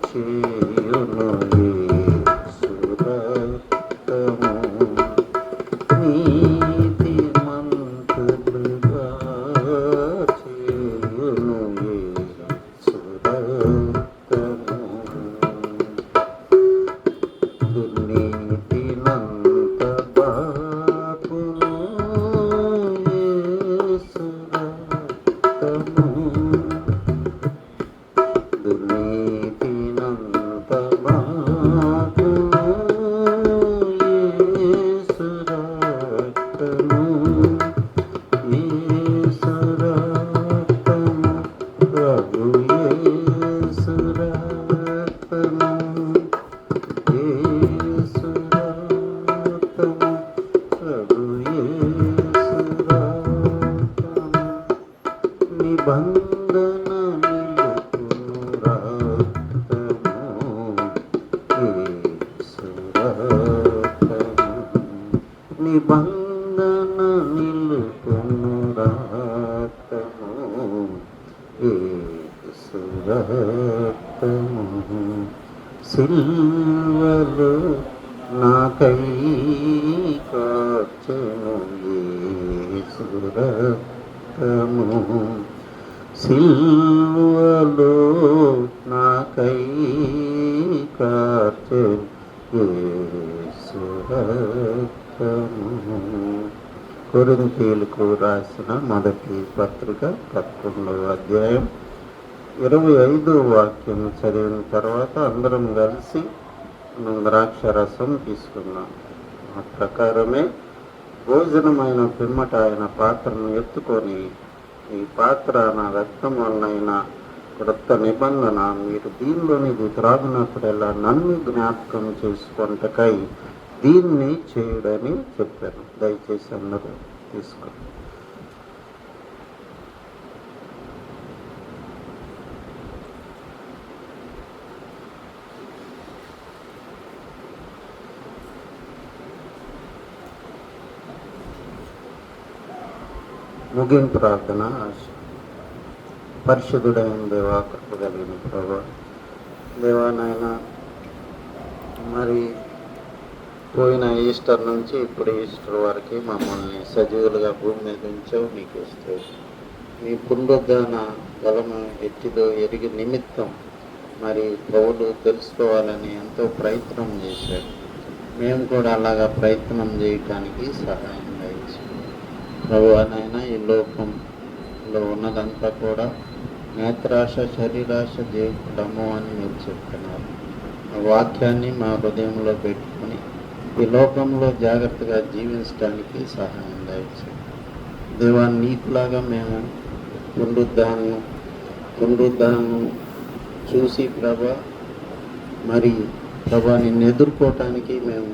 చేయును యేసు రక్తము, నీతిమంతులుగా చేయును యేసు రక్తము. దుర్నీతినంత బాపును యేసు రక్తము, దుర్నీతినంత బాపును యేసు రక్తము, యేసు రక్తము, ప్రభు యేసు రక్తము, యేసు రక్తము, ప్రభు యేసు రక్తము. నిబంధన నిలుపును రక్తము, యేసు రక్తము. నిబంధన నిలుపును రక్తము, యేసు రక్తము. సిల్వలో నాకై కార్చెను యేసు రక్తము, సిల్వలో నాకై కార్చెను యేసు రక్తము. కొరింథీయులకు రాసిన మొదటి పత్రిక 11వ అధ్యాయం 25వ వాక్యం చదివిన తర్వాత అందరం కలిసి ద్రాక్షరసం తీసుకున్నాం. ఆ ప్రకారమే భోజనమైన పిమ్మట ఆయన పాత్రను ఎత్తుకొని, ఈ పాత్ర నా రక్తం వలనైన క్రొత్త నిబంధన, మీరు దీనిలోనిది త్రాగినప్పుడల్లా నన్ను జ్ఞాపకం చేసుకొనుటకై దీన్ని చేయుడని చెప్పాను. దయచేసి అందరూ తీసుకోండి. ముగింపు ప్రార్థన పరిశుద్ధుడైన దేవా, కృప కలిగిన ప్రభా, దేవా నాయన, మరి పోయిన ఈస్టర్ నుంచి ఇప్పుడు ఈస్టర్ వరకు మమ్మల్ని సజీవులుగా భూమి మీద ఉంచావు. నీకు ఇస్తే మీ పునరుద్ధరణ బలము ఎట్టిదో ఎరిగి నిమిత్తం మరి ప్రభులు తెలుసుకోవాలని ఎంతో ప్రయత్నం చేశాడు. మేము కూడా అలాగా ప్రయత్నం చేయటానికి సహాయం దయచేయండి ప్రభువానైనా. ఈ లోకంలో ఉన్నదంతా కూడా నేత్రాశ, శరీరాశ, దేవుడము అని మీరు చెప్తున్నారు. ఆ వాక్యాన్ని మా హృదయంలో పెట్టుకొని ఈ లోకంలో జాగ్రత్తగా జీవించడానికి సహాయం దయచేయండి దేవా. నీకులాగా మేము పునరుద్ధానం చూసి ప్రభా, మరి ప్రభా నిన్ను ఎదుర్కోవటానికి మేము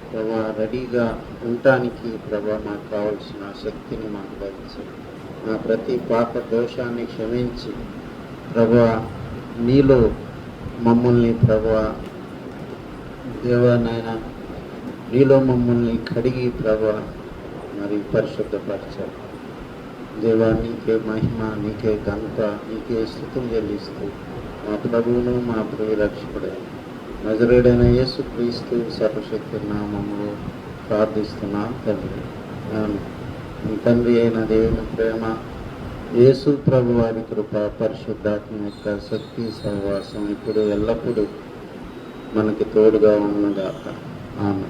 ప్రభా రెడీగా ఉండటానికి ప్రభా మాకు కావలసిన శక్తిని మాకు దయచేయండి. మా ప్రతి పాప దోషాన్ని క్షమించి ప్రభా నీలో మమ్మల్ని ప్రభా దేవానైన నీలో మమ్మల్ని కడిగి ప్రభా మరి పరిశుద్ధపరచాలి దేవా. నీకే మహిమ, నీకే ఘనత, నీకే స్తుతులు చెల్లిస్తూ మా ప్రభువును మా ప్రియ రక్షకుడైన నజరేయుడైన యేసుక్రీస్తు సర్వశక్తి నామములో ప్రార్థిస్తున్నాం తండ్రి. మీ తండ్రి అయిన దేవుని ప్రేమ, యేసు ప్రభు వారి కృప, పరిశుద్ధాత్మ యొక్క శక్తి సహవాసం ఇప్పుడు ఎల్లప్పుడూ మనకి తోడుగా ఉన్నదాకా. ఆమె